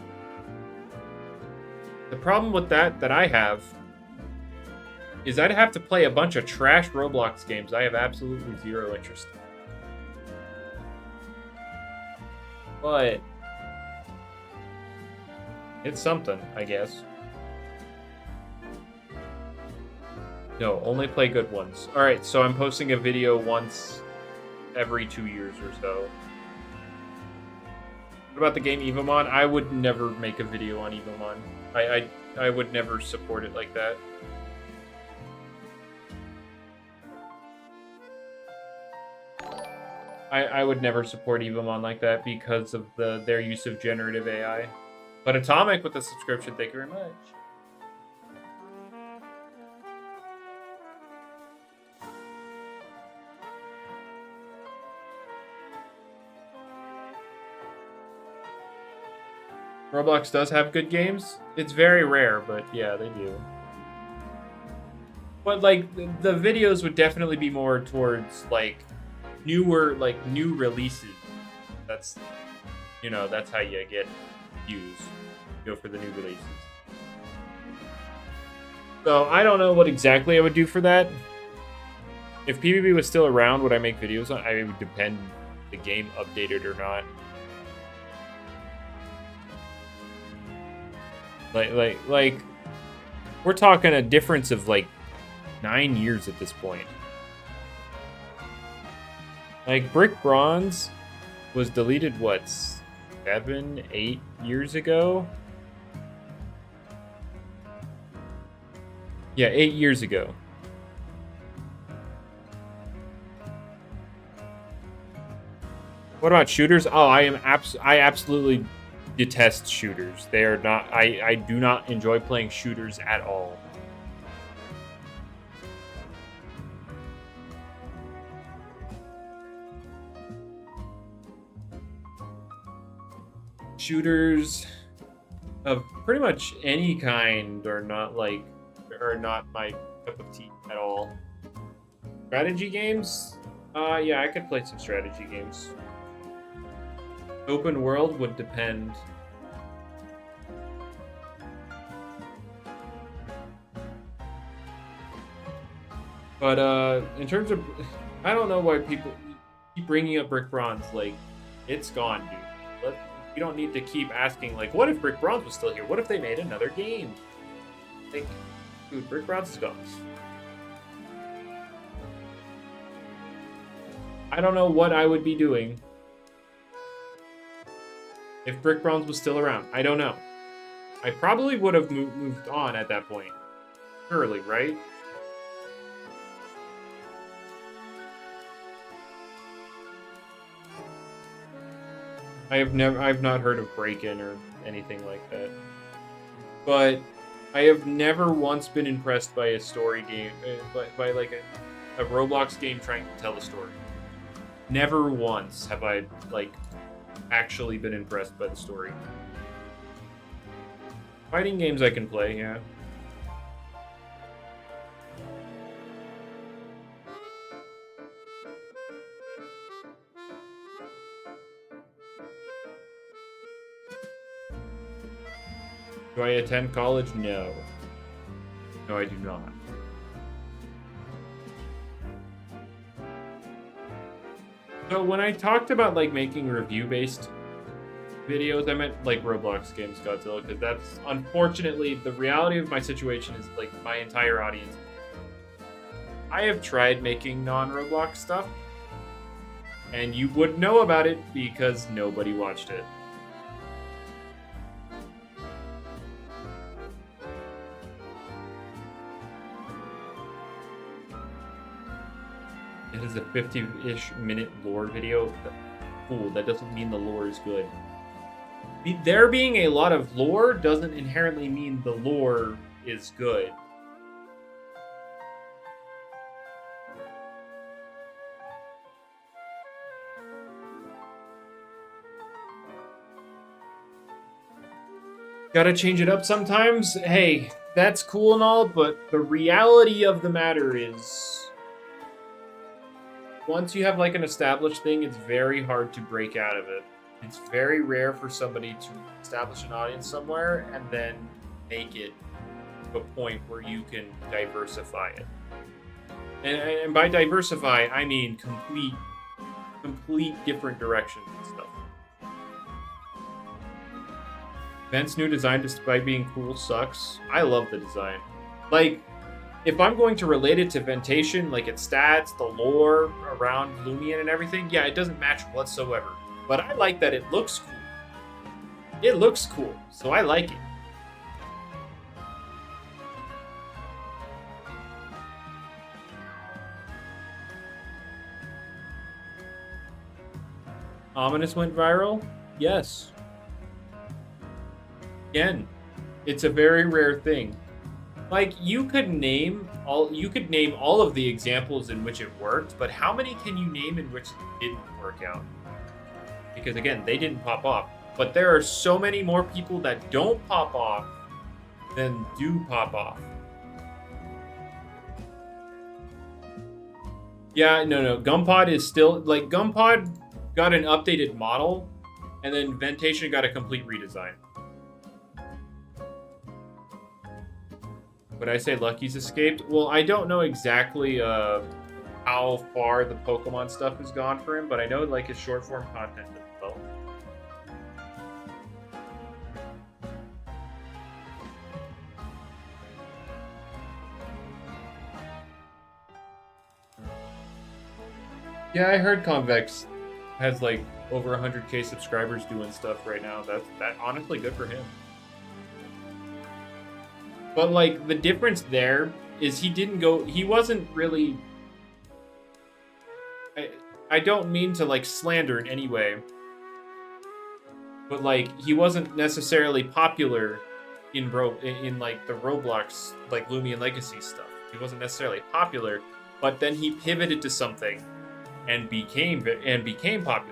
I have is I'd have to play a bunch of trash Roblox games I have absolutely zero interest in. But it's something, I guess. No, only play good ones. Alright, so I'm posting a video once every 2 years or so. What about the game Evamon? I would never make a video on Evamon. I would never support it like that. I would never support Evamon like that because of their use of generative AI. But Atomic with the subscription, thank you very much. Roblox does have good games. It's very rare, but yeah, they do. But like the videos would definitely be more towards like newer, like new releases. That's, you know, that's how you get views. Go for the new releases. So I don't know what exactly I would do for that. If PvP was still around, would I make videos on? I would depend the game updated or not. Like, we're talking a difference of like 9 years at this point. Like, Brick Bronze was deleted, what, 7, 8 years ago? Yeah, 8 years ago. What about shooters? Oh, I absolutely detest shooters. They are not, I do not enjoy playing shooters at all. Shooters of pretty much any kind are not my cup of tea at all. Strategy games? Yeah, I could play some strategy games. Open world would depend. But in terms of, I don't know why people keep bringing up Brick Bronze. Like, it's gone, dude. You don't need to keep asking, like, what if Brick Bronze was still here? What if they made another game? Like, dude, Brick Bronze is gone. I don't know what I would be doing if Brick Bronze was still around. I don't know. I probably would have moved on at that point. Surely, right? I've not heard of Break-In or anything like that. But I have never once been impressed by a story game, by like a Roblox game trying to tell a story. Never once have I like actually been impressed by the story. Fighting games I can play, yeah. Do I attend college? No. No, I do not. So when I talked about like making review-based videos, I meant like Roblox games, Godzilla, because that's unfortunately the reality of my situation is like my entire audience. I have tried making non-Roblox stuff, and you wouldn't know about it because nobody watched it. It is a 50-ish minute lore video. Cool, that doesn't mean the lore is good. There being a lot of lore doesn't inherently mean the lore is good. Gotta change it up sometimes. Hey, that's cool and all, but the reality of the matter is, once you have like an established thing, it's very hard to break out of it. It's very rare for somebody to establish an audience somewhere and then make it to a point where you can diversify it. And by diversify, I mean complete different directions and stuff. Vent's new design, despite being cool, sucks. I love the design. Like, if I'm going to relate it to Ventacean, like its stats, the lore around Loomian and everything, yeah, it doesn't match whatsoever. But I like that it looks cool. It looks cool, so I like it. Ominous went viral? Yes. Again, it's a very rare thing. Like, you could name all of the examples in which it worked, but how many can you name in which it didn't work out? Because again, they didn't pop off. But there are so many more people that don't pop off than do pop off. Yeah, no. Gumpod is still, like, Gumpod got an updated model, and then Ventacean got a complete redesign. Would I say Lucky's escaped? Well, I don't know exactly how far the Pokemon stuff has gone for him, but I know like his short form content as well. Yeah, I heard Convex has like over 100k subscribers doing stuff right now. That's honestly good for him. But like the difference there is he wasn't really, I don't mean to like slander in any way, but like he wasn't necessarily popular in like the Roblox like Loomian Legacy stuff. He wasn't necessarily popular, but then he pivoted to something and became popular.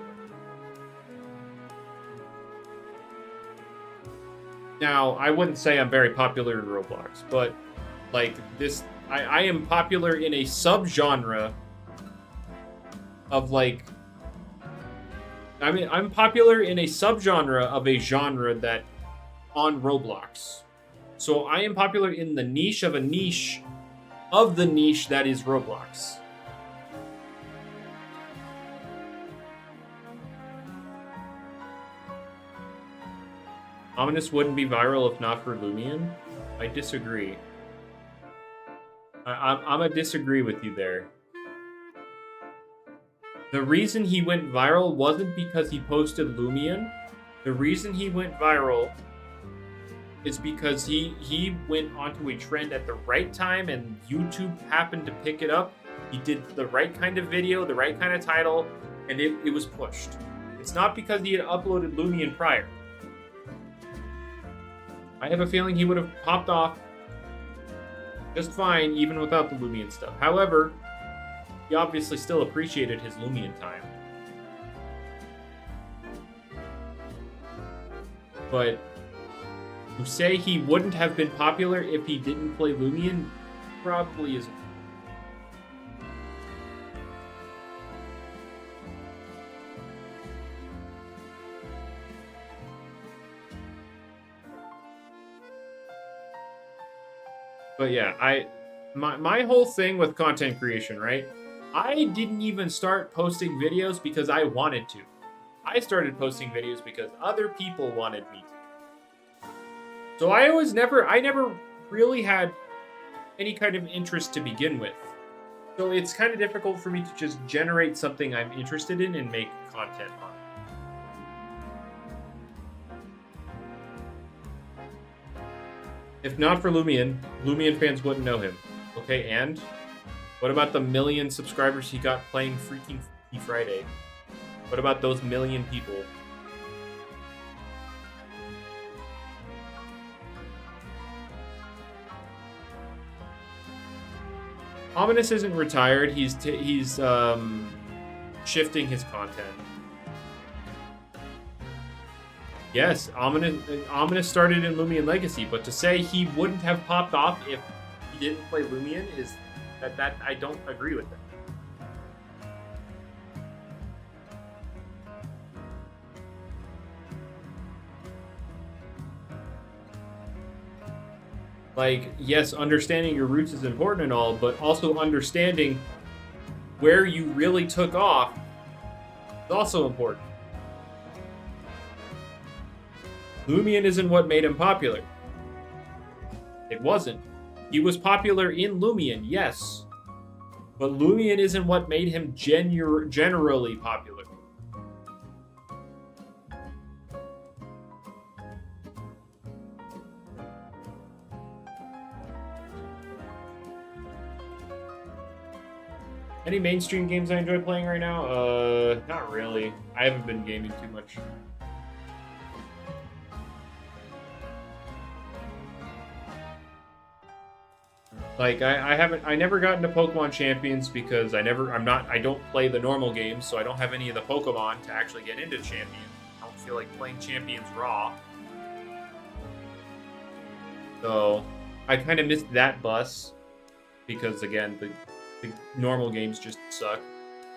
Now, I wouldn't say I'm very popular in Roblox, but like this, I am popular in a subgenre of like, I mean, I'm popular in a subgenre of a genre that on Roblox. So I am popular in the niche of a niche of the niche that is Roblox. Ominous wouldn't be viral if not for Loomian. I disagree. I'm gonna disagree with you there. The reason he went viral wasn't because he posted Loomian. The reason he went viral is because he went onto a trend at the right time and YouTube happened to pick it up. He did the right kind of video, the right kind of title, and it was pushed. It's not because he had uploaded Loomian prior. I have a feeling he would have popped off just fine even without the Loomian stuff. However, he obviously still appreciated his Loomian time. But to say he wouldn't have been popular if he didn't play Loomian probably isn't. But yeah, my whole thing with content creation, right? I didn't even start posting videos because I wanted to. I started posting videos because other people wanted me to. So I never really had any kind of interest to begin with. So it's kind of difficult for me to just generate something I'm interested in and make content on. If not for Loomian, Loomian fans wouldn't know him. Okay, and what about the 1 million subscribers he got playing freaking Freaky Friday? What about those 1 million people? Ominous isn't retired. He's shifting his content. Yes, Ominous started in Loomian Legacy, but to say he wouldn't have popped off if he didn't play Loomian is that I don't agree with that. Like, yes, understanding your roots is important and all, but also understanding where you really took off is also important. Loomian isn't what made him popular. It wasn't. He was popular in Loomian, yes. But Loomian isn't what made him generally popular. Any mainstream games I enjoy playing right now? Not really. I haven't been gaming too much. Like, I never got into Pokemon Champions because I don't play the normal games, so I don't have any of the Pokemon to actually get into Champions. I don't feel like playing Champions raw. So, I kind of missed that bus because, again, the normal games just suck.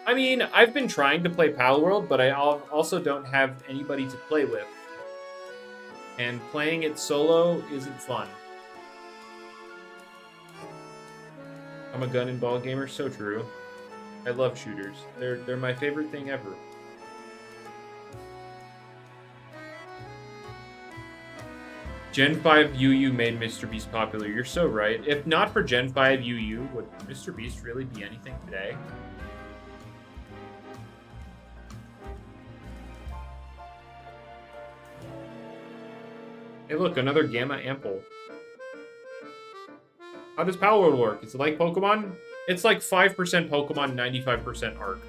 I mean, I've been trying to play Palworld, but I also don't have anybody to play with. And playing it solo isn't fun. I'm a gun and ball gamer, so true. I love shooters. They're my favorite thing ever. Gen 5 UU made Mr. Beast popular. You're so right. If not for Gen 5 UU, would Mr. Beast really be anything today? Hey look, another Gamma Ample. How does Palworld work? Is it like Pokemon? It's like 5% Pokemon, 95% Arc.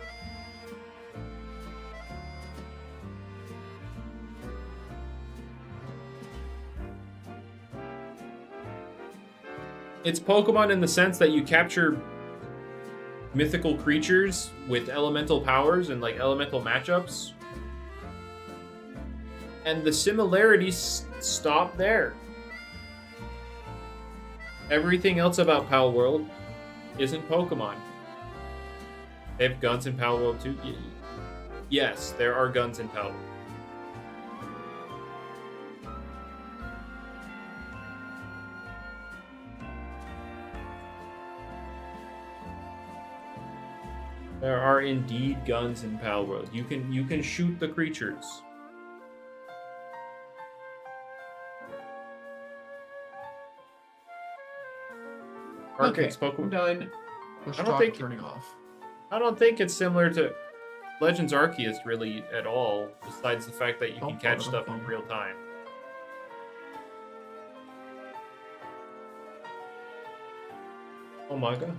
It's Pokemon in the sense that you capture mythical creatures with elemental powers and like elemental matchups. And the similarities stop there. Everything else about Palworld isn't Pokemon. They have guns in Palworld too? Yes, there are guns in Palworld. There are indeed guns in Palworld. You can shoot the creatures. Okay, Arctic Pokemon. I'm done. Push talk turning off. I don't think it's similar to Legends Arceus really at all, besides the fact that you can catch stuff in real time. Oh my god.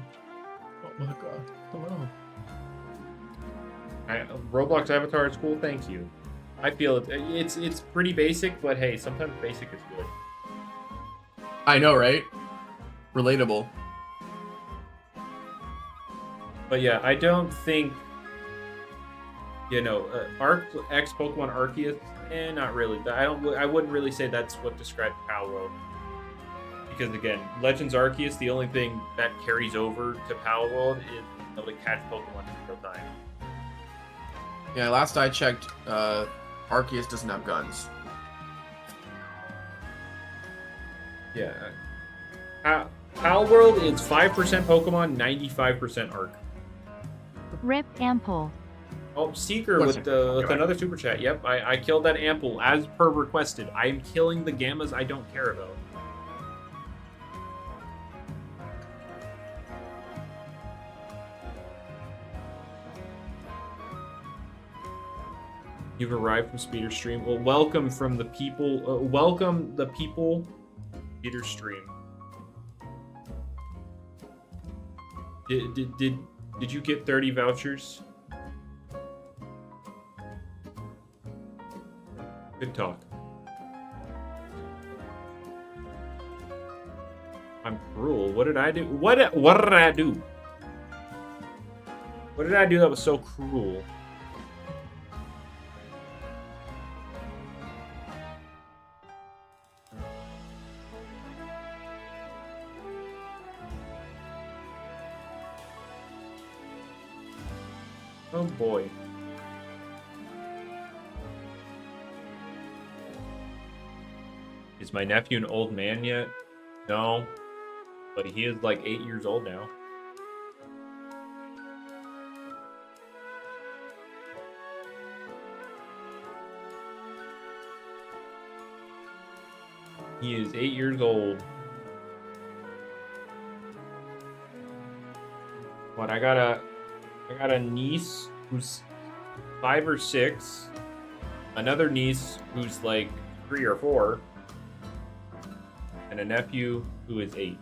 Oh my god. Hello. Roblox avatar is cool, thank you. I feel it's pretty basic, but hey, sometimes basic is good. I know, right? Relatable. But yeah, I don't think, you know, X Pokemon Arceus, not really. I wouldn't really say that's what describes Palworld. Because again, Legends Arceus, the only thing that carries over to Palworld is able to catch Pokemon in real time. Yeah, last I checked, Arceus doesn't have guns. Yeah. Palworld is 5% Pokemon, 95% Arc. Rip Ample. Oh, Seeker with another super chat. Yep, I killed that Ample as per requested. I am killing the Gammas I don't care about. You've arrived from Speeder Stream. Well, welcome from the people. Welcome the people. Speeder Stream. Did you get 30 vouchers? Good talk. I'm cruel. What did I do? What did I do? What did I do that was so cruel? Oh boy. Is my nephew an old man yet? No. But he is like 8 years old now. He is 8 years old. What, I got a niece who's 5 or 6, another niece who's like 3 or 4, and a nephew who is 8.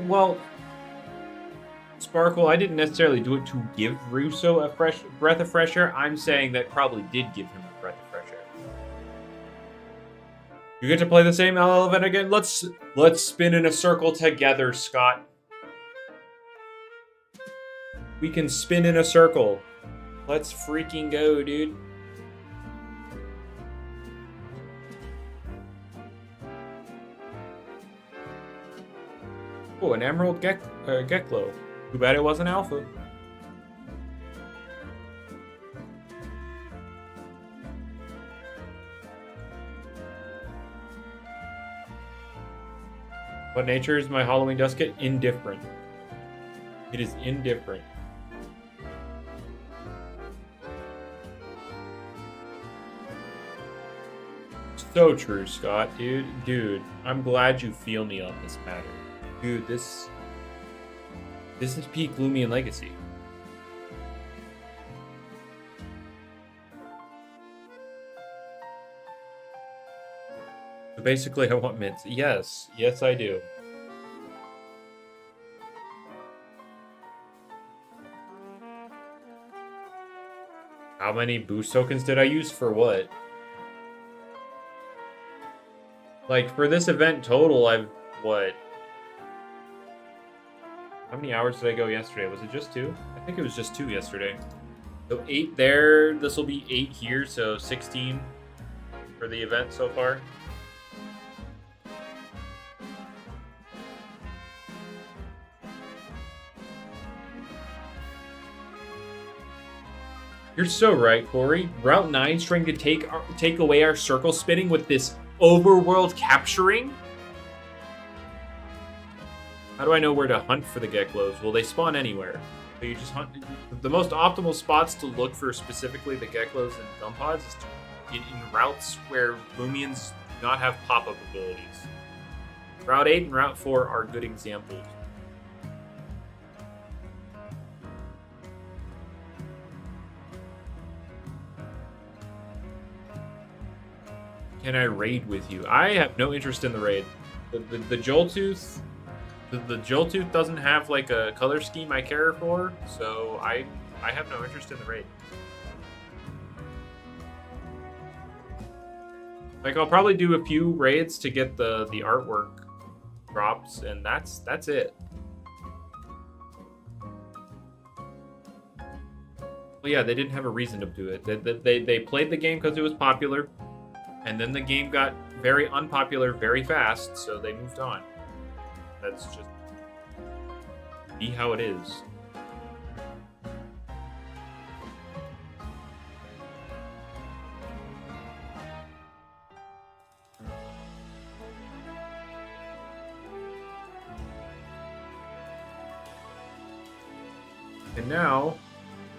Well, Sparkle, I didn't necessarily do it to give Russo a fresh breath of fresh air. I'm saying that probably did give him a breath of fresh air. You get to play the same LL event again? Let's spin in a circle together, Scott. We can spin in a circle. Let's freaking go, dude. Oh, an Emerald Geklo. Too bad it wasn't Alpha. What nature is my Halloween Dusket? Indifferent. It is indifferent. So true, Scott, dude. Dude, I'm glad you feel me on this matter. Dude, this is peak Loomian legacy. So basically, I want mints. Yes, I do. How many boost tokens did I use for what? Like, for this event total, I've, what? How many hours did I go yesterday? Was it just 2? I think it was just 2 yesterday. So 8 there. This will be 8 here, so 16 for the event so far. You're so right, Corey. Route 9's trying to take away our circle spinning with this overworld capturing. How do I know where to hunt for the Geklos? Well, they spawn anywhere. So you just hunt. The most optimal spots to look for specifically the Geklos and Gumpods is in routes where Loomians do not have pop-up abilities. Route 8 and Route 4 are good examples. Can I raid with you? I have no interest in the raid. The Joltooth, the Joltooth doesn't have like a color scheme I care for, so I have no interest in the raid. Like I'll probably do a few raids to get the artwork drops, and that's it. Well, yeah, they didn't have a reason to do it. They played the game because it was popular, and then the game got very unpopular very fast, so they moved on. That's just be how it is. And now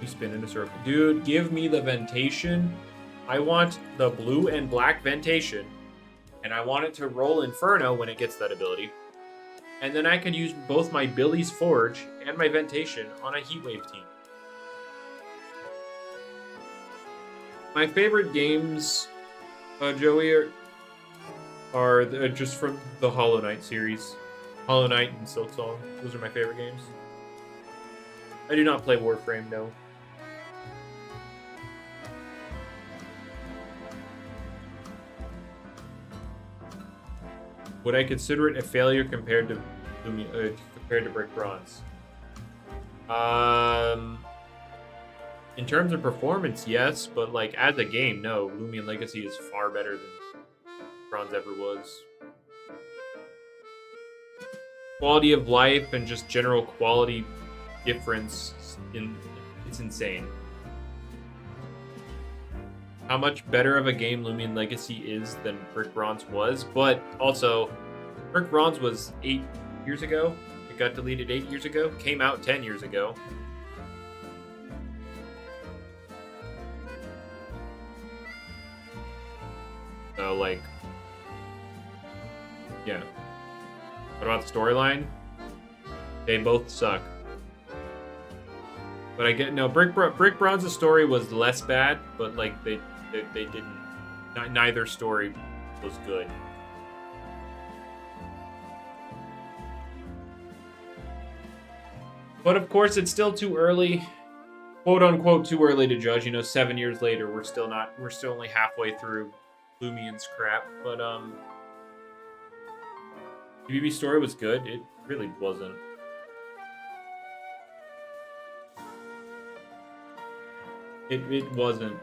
we spin in a circle. Dude, give me the Ventacean. I want the blue and black Ventacean, and I want it to roll Inferno when it gets that ability. And then I could use both my Billy's Forge and my Ventacean on a Heatwave team. My favorite games, Joey, are just from the Hollow Knight series. Hollow Knight and Silksong. Those are my favorite games. I do not play Warframe, no. Would I consider it a failure compared to Brick Bronze? In terms of performance, yes, but like as a game, no. Loomian Legacy is far better than Bronze ever was. Quality of life and just general quality difference it's insane. How much better of a game Loomian Legacy is than Brick Bronze was, but also Brick Bronze was 8 years ago. It got deleted 8 years ago. Came out 10 years ago. So like, yeah. What about the storyline? They both suck. But I get no Brick Bronze's story was less bad, but like they didn't. Neither story was good. But of course, it's still too early, quote unquote, too early to judge. You know, 7 years later, we're still only halfway through Loomian's crap. But BB's story was good. It really wasn't. It wasn't.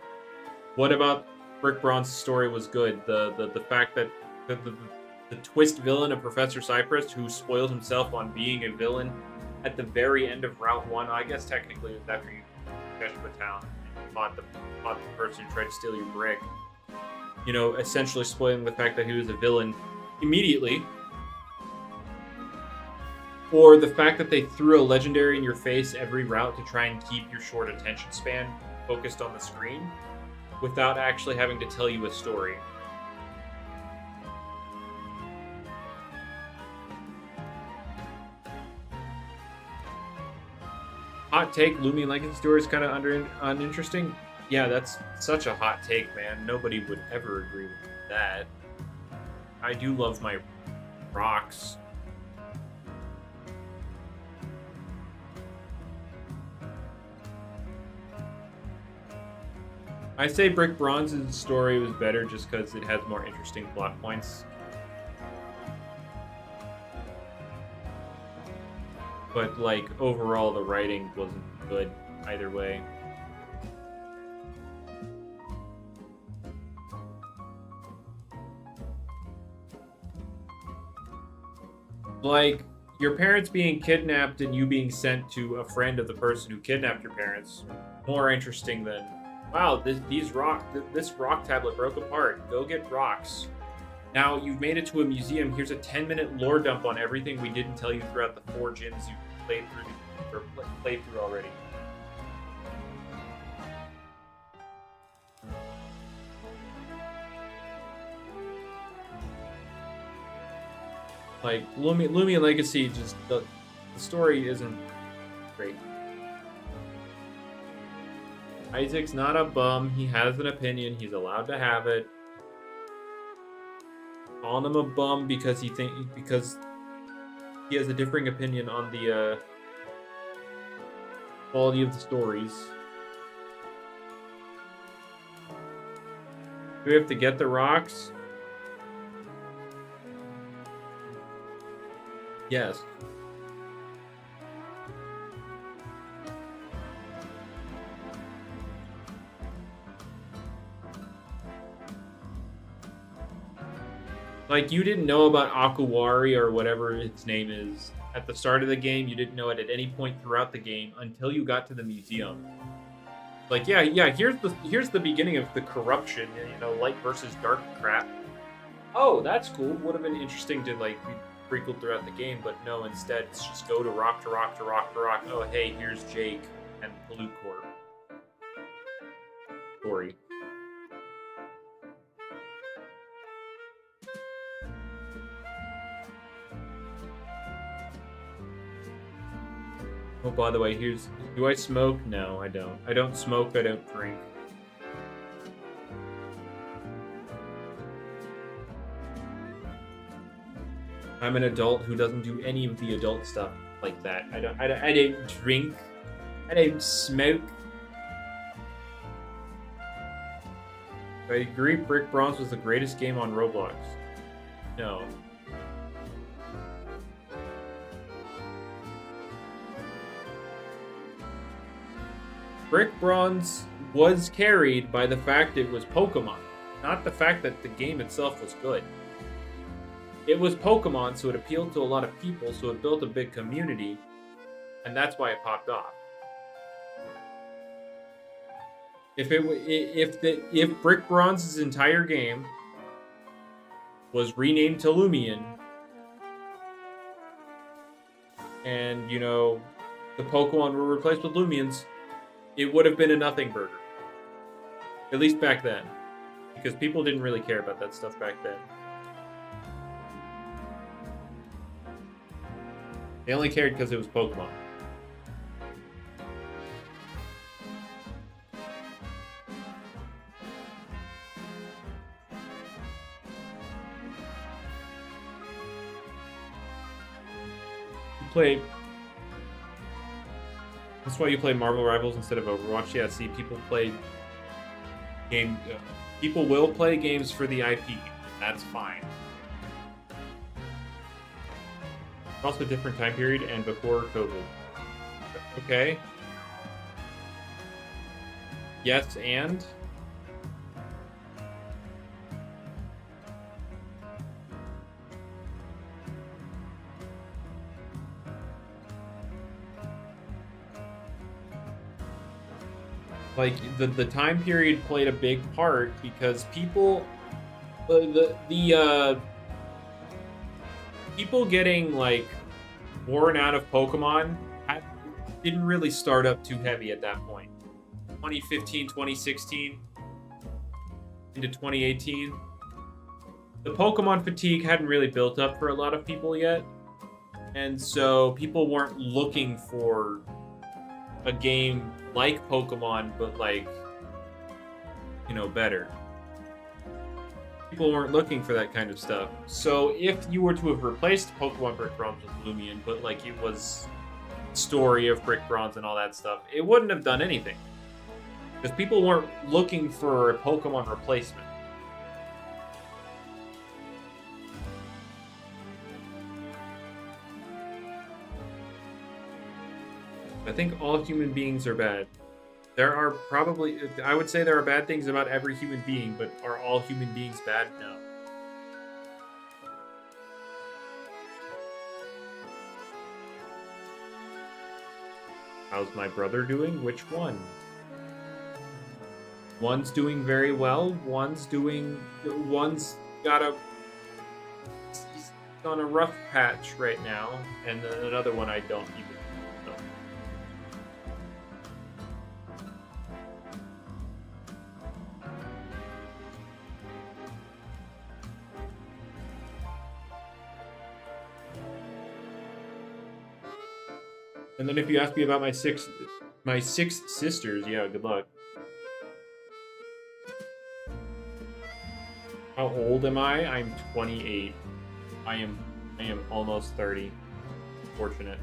What about Brick Bronze's story was good? The fact that the twist villain of Professor Cypress, who spoiled himself on being a villain at the very end of Route 1, I guess technically it was after you finished the town and fought the person who tried to steal your brick. You know, essentially spoiling the fact that he was a villain immediately. Or the fact that they threw a legendary in your face every route to try and keep your short attention span focused on the screen without actually having to tell you a story. Hot take, Loomian Legacy story is kind of uninteresting. Yeah, that's such a hot take, man. Nobody would ever agree with that. I do love my rocks. I say Brick Bronze's story was better just because it has more interesting plot points. But, like, overall, the writing wasn't good either way. Like, your parents being kidnapped and you being sent to a friend of the person who kidnapped your parents, more interesting than Wow, this rock tablet broke apart. Go get rocks. Now you've made it to a museum. Here's a 10-minute lore dump on everything we didn't tell you throughout the 4 gyms you played through already. Like Loomian Legacy, just the story isn't great. Isaac's not a bum. He has an opinion. He's allowed to have it. Calling him a bum because he has a differing opinion on the quality of the stories. Do we have to get the rocks? Yes. Like, you didn't know about Akawari or whatever its name is at the start of the game. You didn't know it at any point throughout the game until you got to the museum. Like, yeah, here's the beginning of the corruption, you know, light versus dark crap. Oh, that's cool. Would have been interesting to, like, be sprinkled throughout the game, but no, instead it's just go to rock to rock to rock to rock. Oh, hey, here's Jake and Pollute Corp. Story. Oh, by the way, do I smoke? No, I don't. I don't smoke, I don't drink. I'm an adult who doesn't do any of the adult stuff like that. I don't drink. I don't smoke. I agree Brick Bronze was the greatest game on Roblox. No. Brick Bronze was carried by the fact it was Pokemon, not the fact that the game itself was good. It was Pokemon, so it appealed to a lot of people, so it built a big community, and that's why it popped off. If Brick Bronze's entire game was renamed to Loomian, and, you know, the Pokemon were replaced with Loomians, it would have been a nothing burger. At least back then. Because people didn't really care about that stuff back then. They only cared because it was Pokemon. That's why you play Marvel Rivals instead of Overwatch. Yeah, see, people will play games for the IP. That's fine. Also a different time period and before COVID. Okay. Yes, and? Like, the time period played a big part because people, people getting, like, worn out of Pokemon didn't really start up too heavy at that point. 2015, 2016, into 2018. The Pokemon fatigue hadn't really built up for a lot of people yet. And so people weren't looking for a game like Pokemon, but, like, you know, better. People weren't looking for that kind of stuff. So if you were to have replaced Pokemon Brick Bronze with Loomian, but, like, it was story of Brick Bronze and all that stuff, it wouldn't have done anything. Because people weren't looking for a Pokemon replacement. I think all human beings are bad. There are probably, I would say there are bad things about every human being, but are all human beings bad? No. How's my brother doing? Which one? One's doing very well. One's got on a rough patch right now, and then another one I don't even know. And then if you ask me about my six sisters, yeah, good luck. How old am I? I'm 28. I am almost 30. Fortunate.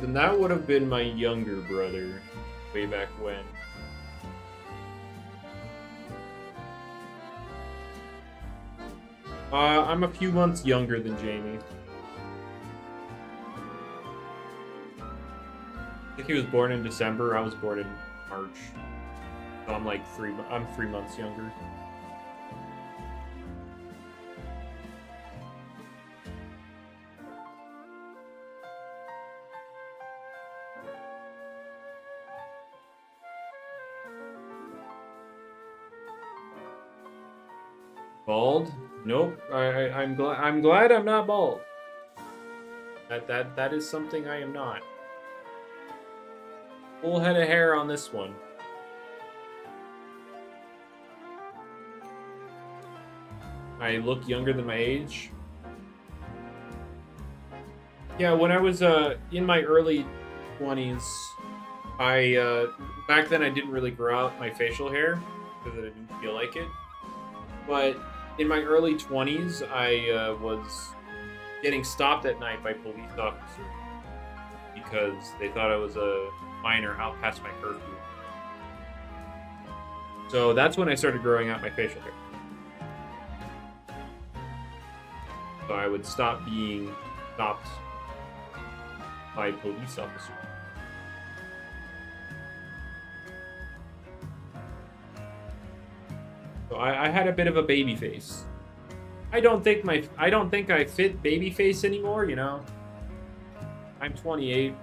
Then that would have been my younger brother, way back when. I'm a few months younger than Jamie. I think he was born in December. I was born in March. So I'm like 3 months younger. Bald? Nope. I'm glad I'm not bald. That is something I am not. Full head of hair on this one. I look younger than my age. Yeah, when I was in my early 20s, back then I didn't really grow out my facial hair because I didn't feel like it. But in my early 20s, I was getting stopped at night by police officers because they thought I was a minor out past my curfew. So that's when I started growing out my facial hair. So I would stop being stopped by police officers. So I had a bit of a baby face. I don't think I fit baby face anymore, you know. I'm 28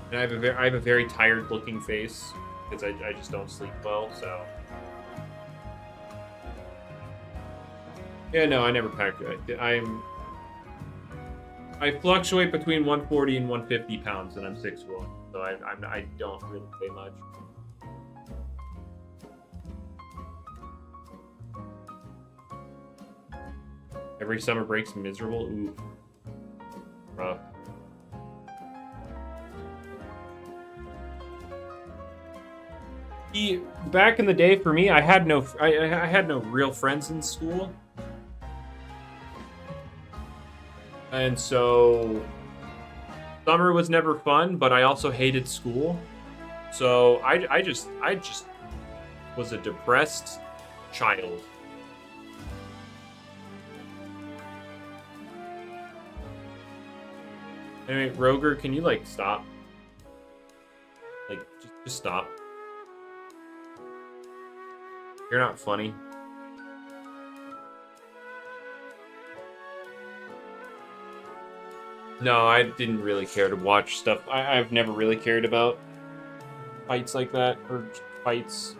and I have a very tired looking face because I just don't sleep well, so yeah, no, I never packed it. I fluctuate between 140 and 150 pounds, and I'm 6'1", so I don't really weigh much. Every summer break's miserable. Ooh, rough. Back in the day, for me, I had no real friends in school, and so summer was never fun. But I also hated school, so I just was a depressed child. Anyway, Roger, can you like stop? Like just stop. You're not funny. No, I didn't really care to watch stuff. I've never really cared about fights like that, or fights.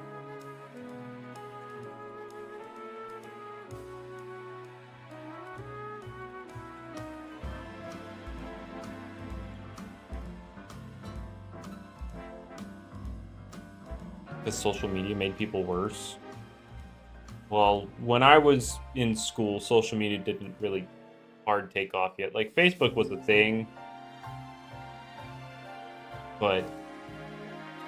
Because social media made people worse. Well, when I was in school, social media didn't really hard take off yet. Like, Facebook was a thing. But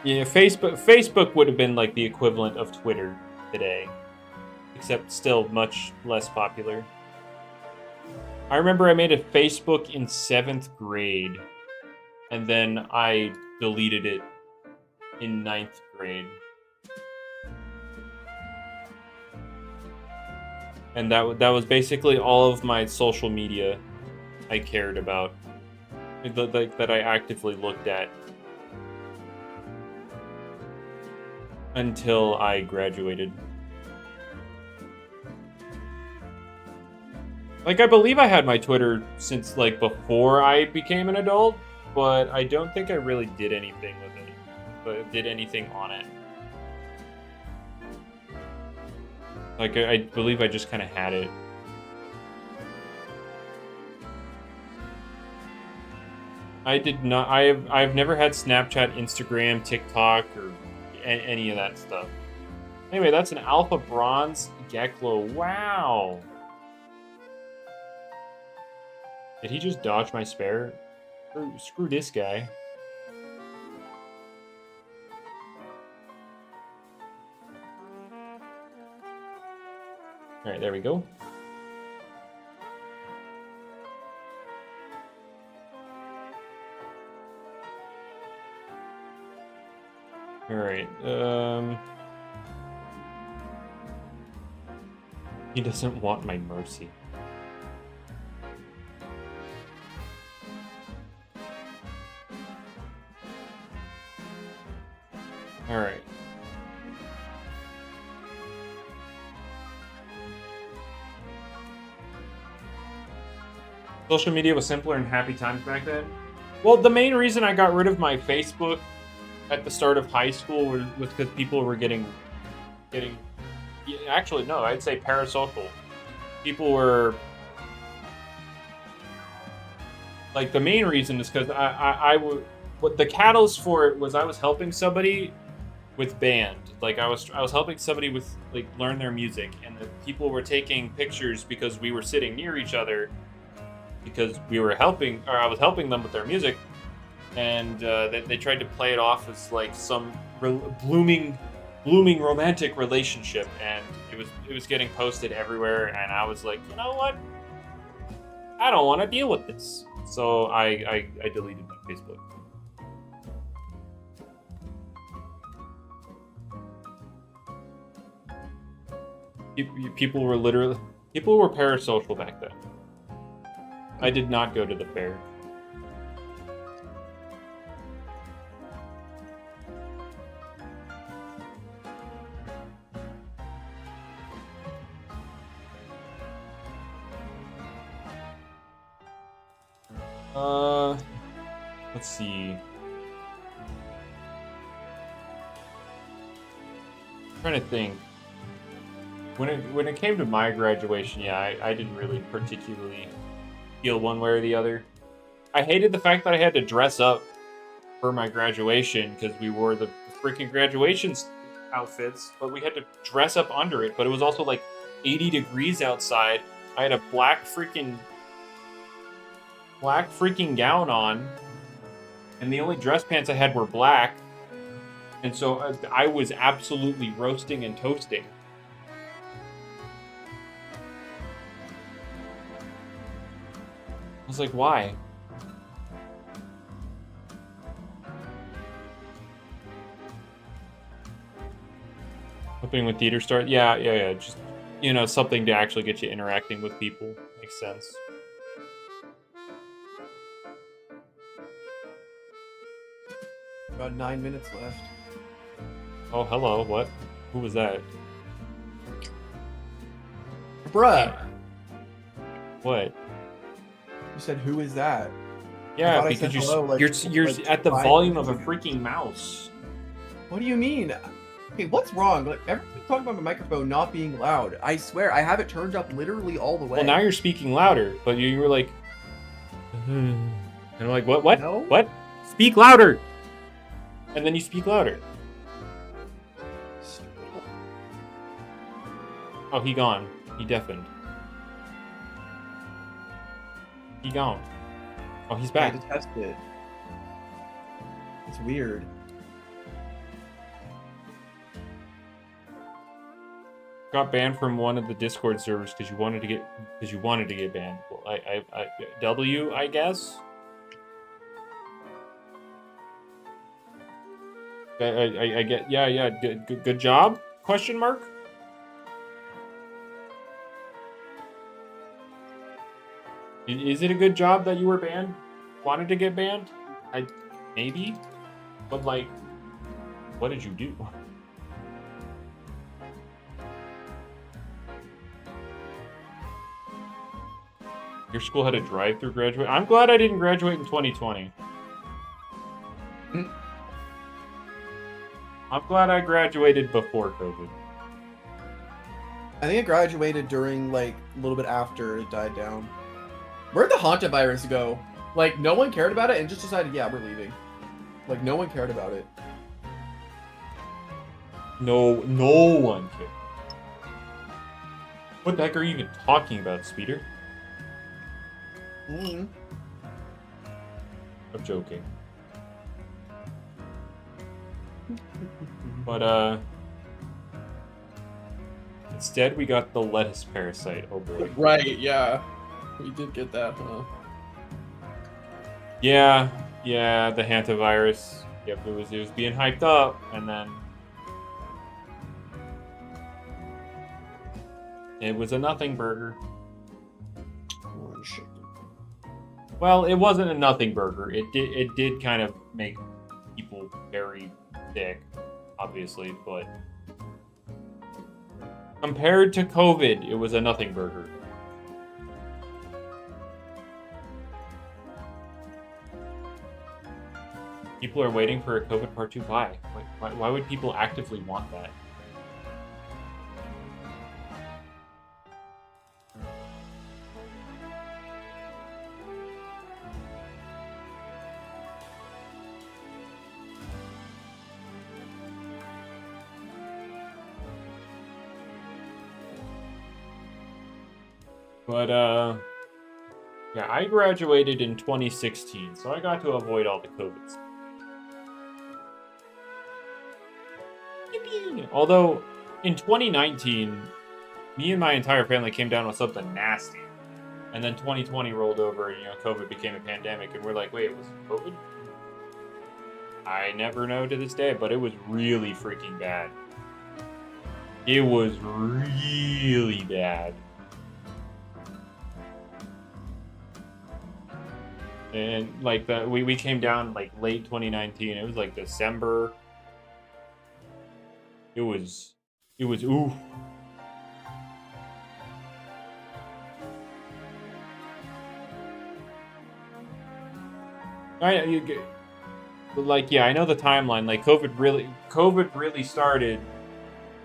yeah, Facebook would have been like the equivalent of Twitter today. Except still much less popular. I remember I made a Facebook in 7th grade. And then I deleted it in 9th grade. And that was basically all of my social media I cared about, that I actively looked at until I graduated. Like, I believe I had my Twitter since, like, before I became an adult, but I don't think I really did anything with it. But did anything on it. Like, I believe I just kind of had it. I did not. I've never had Snapchat, Instagram, TikTok, or any of that stuff. Anyway, that's an Alpha Bronze Geklo. Wow. Did he just dodge my spare? Screw this guy. All right, there we go. All right. He doesn't want my mercy. All right. Social media was simpler and happy times back then. Well, the main reason I got rid of my Facebook at the start of high school was because people were getting. Actually, no, I'd say parasocial. People were. Like, the main reason is because what the catalyst for it was I was helping somebody with band. Like, I was helping somebody with, like, learn their music, and the people were taking pictures because we were sitting near each other because we were helping, or I was helping them with their music, and they tried to play it off as like some blooming romantic relationship, and it was getting posted everywhere, and I was like, you know what? I don't want to deal with this. So I deleted my Facebook. People were parasocial back then. I did not go to the fair. Let's see. I'm trying to think. When it came to my graduation, yeah, I didn't really particularly feel one way or the other. I hated the fact that I had to dress up for my graduation because we wore the freaking graduation outfits, but we had to dress up under it. But it was also like 80 degrees outside. I had a black freaking gown on, and the only dress pants I had were black, and so I was absolutely roasting and toasting. I was like, why? Helping with theater start? Yeah. Just, something to actually get you interacting with people. Makes sense. About 9 minutes left. Oh, hello. What? Who was that? Bruh. What? You said, "Who is that?" Yeah, because you're at the volume of a freaking mouse. What do you mean? Okay, what's wrong? Like, everyone's talking about my microphone not being loud. I swear, I have it turned up literally all the way. Well, now you're speaking louder, but you were like, and I'm like, what? No? What? Speak louder. And then you speak louder. Oh, he gone. He deafened. He gone. Oh, he's back. I had to test it. It's weird. Got banned from one of the Discord servers because you wanted to get banned. Well, I guess. I get, yeah. Good job? Question mark. Is it a good job that you were banned? Wanted to get banned? Maybe, but like, what did you do? Your school had a drive-through graduate? I'm glad I didn't graduate in 2020. I'm glad I graduated before COVID. I think I graduated during, like, a little bit after it died down. Where'd the haunted virus go? Like, no one cared about it and just decided, yeah, we're leaving. Like, no one cared about it. No one cared. What the heck are you even talking about, Speeder? Mm-hmm. I'm joking. But, instead we got the lettuce parasite. Oh boy. Right, yeah. We did get that, huh? Yeah, the hantavirus. Yep, it was being hyped up, and then it was a nothing burger. Well, it wasn't a nothing burger. It did kind of make people very sick, obviously, but compared to COVID, it was a nothing burger. People are waiting for a COVID Part 2 buy. Why would people actively want that? But, yeah, I graduated in 2016, so I got to avoid all the COVID stuff. Yippee! Although, in 2019, me and my entire family came down with something nasty. And then 2020 rolled over, and, COVID became a pandemic, and we're like, wait, was it COVID? I never know to this day, but it was really freaking bad. It was really bad. And like we came down like late 2019. It was like December. It was oof. I know the timeline. Like COVID really started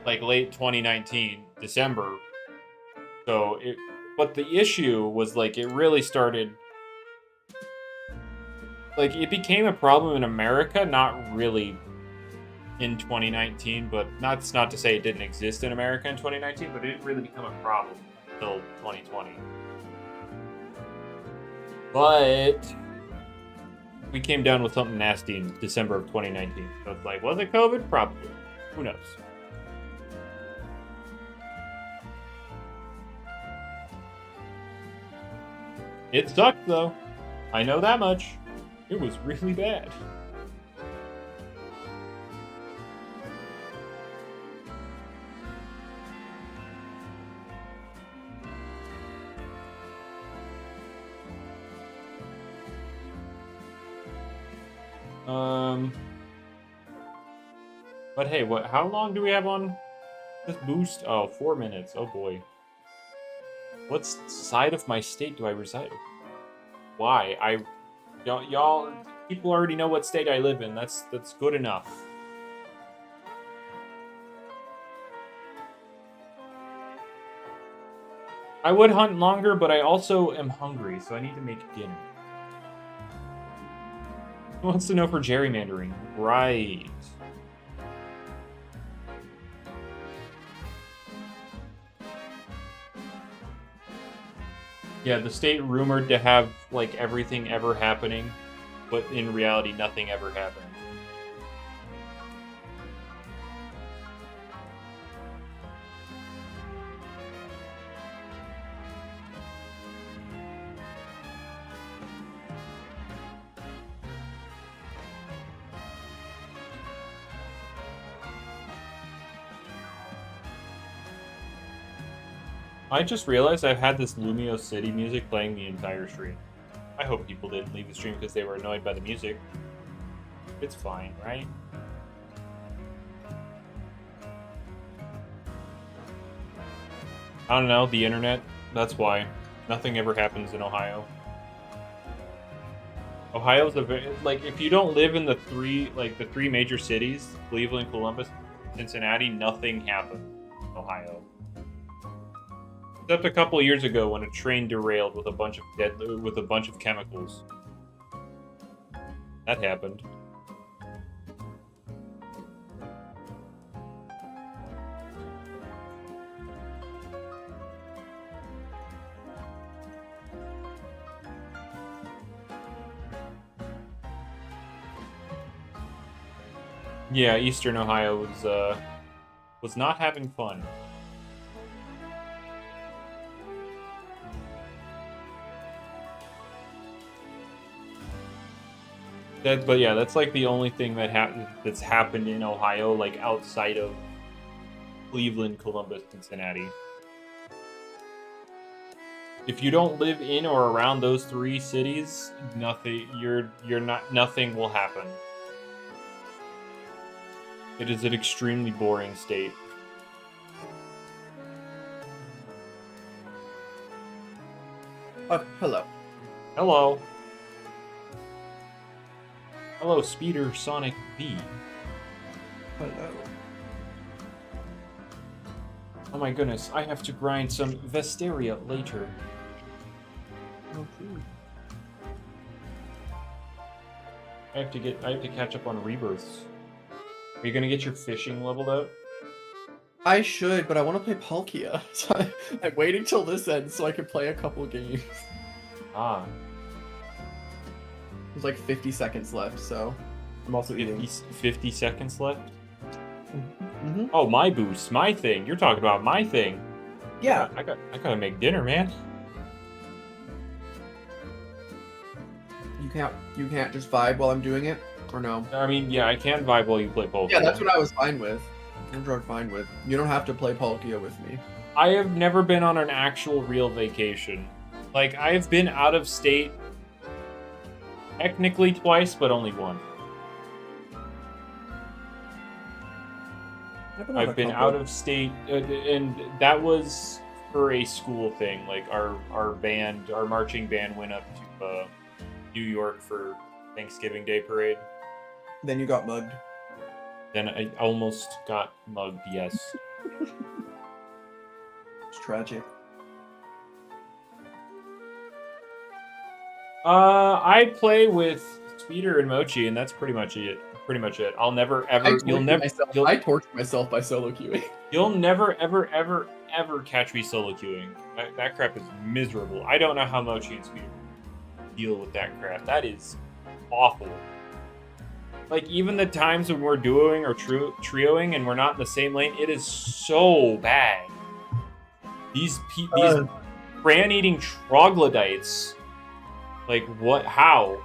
like late 2019, December. But the issue was like it really started. Like, it became a problem in America, not really in 2019, but that's not to say it didn't exist in America in 2019, but it didn't really become a problem until 2020. But we came down with something nasty in December of 2019. So it's like, was it COVID? Probably. Who knows? It sucked, though. I know that much. It was really bad. But hey, how long do we have on this boost? Oh, 4 minutes. Oh boy. What side of my state do I reside? Why? Y'all, people already know what state I live in. That's good enough. I would hunt longer, but I also am hungry, so I need to make dinner. Who wants to know for gerrymandering? Right. Yeah, the state rumored to have, like, everything ever happening, but in reality, nothing ever happened. I just realized I've had this Lumio City music playing the entire stream. I hope people didn't leave the stream because they were annoyed by the music. It's fine, right? I don't know, the internet. That's why. Nothing ever happens in Ohio. Ohio's a very, like, if you don't live in the three major cities, Cleveland, Columbus, Cincinnati, nothing happens in Ohio. Except a couple years ago when a train derailed with a bunch of chemicals. That happened. Yeah, Eastern Ohio was not having fun. But yeah, that's like the only thing that's happened in Ohio, like outside of Cleveland, Columbus, Cincinnati. If you don't live in or around those three cities, nothing will happen. It is an extremely boring state. Hello. Hello. Hello, Speeder Sonic V. Hello. Oh my goodness, I have to grind some Vestaria later. Okay. I have to catch up on rebirths. Are you gonna get your fishing leveled up? I should, but I want to play Palkia. So I'm waiting till this ends so I can play a couple games. Ah. There's like 50 seconds left, so I'm also eating. 50 seconds left? Mm-hmm. Oh, my boost, my thing. You're talking about my thing. Yeah. I gotta make dinner, man. You can't just vibe while I'm doing it, or no? I mean, yeah, I can vibe while you play Palkia. Yeah, that's what I was fine with. I'm fine with. You don't have to play Palkia with me. I have never been on an actual real vacation. Like, I've been out of state technically twice, but only one. I've been out of state, and that was for a school thing. Like, our marching band went up to New York for Thanksgiving Day parade. Then you got mugged. Then I almost got mugged, yes. It's tragic. I play with Speeder and Mochi, and that's pretty much it. I'll never ever. I tortured myself by solo queuing. You'll never ever catch me solo queuing. That crap is miserable. I don't know how Mochi and Speeder deal with that crap. That is awful. Like, even the times when we're duoing or trioing and we're not in the same lane, it is so bad. These bran-eating troglodytes. Like, what? How?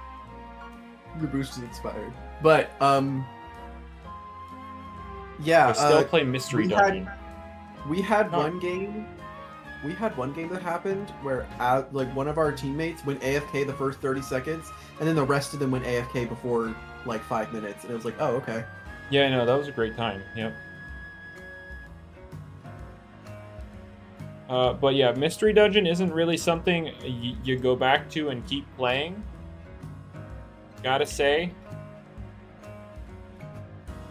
Your boost is expired. But, yeah. I still play Mystery Dungeon. We had one game that happened where, like, one of our teammates went AFK the first 30 seconds, and then the rest of them went AFK before, like, 5 minutes. And it was like, oh, okay. Yeah, I know. That was a great time. Yep. But yeah, Mystery Dungeon isn't really something you go back to and keep playing. Gotta say.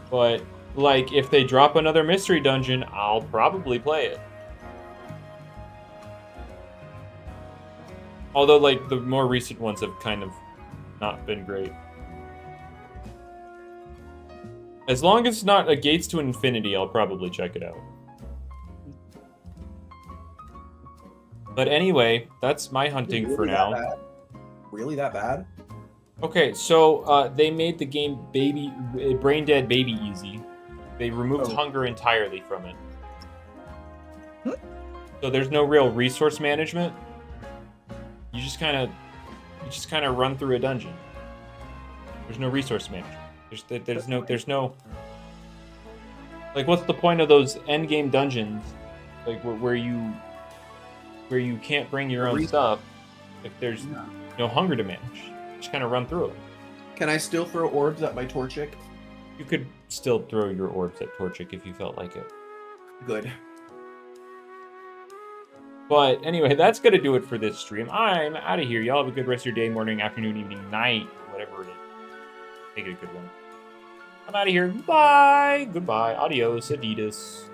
But, like, if they drop another Mystery Dungeon, I'll probably play it. Although, like, the more recent ones have kind of not been great. As long as it's not a Gates to Infinity, I'll probably check it out. But anyway, that's my hunting for now. Bad? Really that bad? Okay, so they made the game Brain Dead Baby easy. They removed hunger entirely from it. So there's no real resource management. You just kind of run through a dungeon. There's no resource management. There's no like, what's the point of those end game dungeons, like where you can't bring your own stuff if there's no hunger to manage? Just kind of run through it. Can I still throw orbs at my Torchic? You could still throw your orbs at Torchic if you felt like it. Good. But anyway, that's going to do it for this stream. I'm out of here. Y'all have a good rest of your day, morning, afternoon, evening, night, whatever it is. Make it a good one. I'm out of here. Goodbye. Goodbye. Adios. Adidas.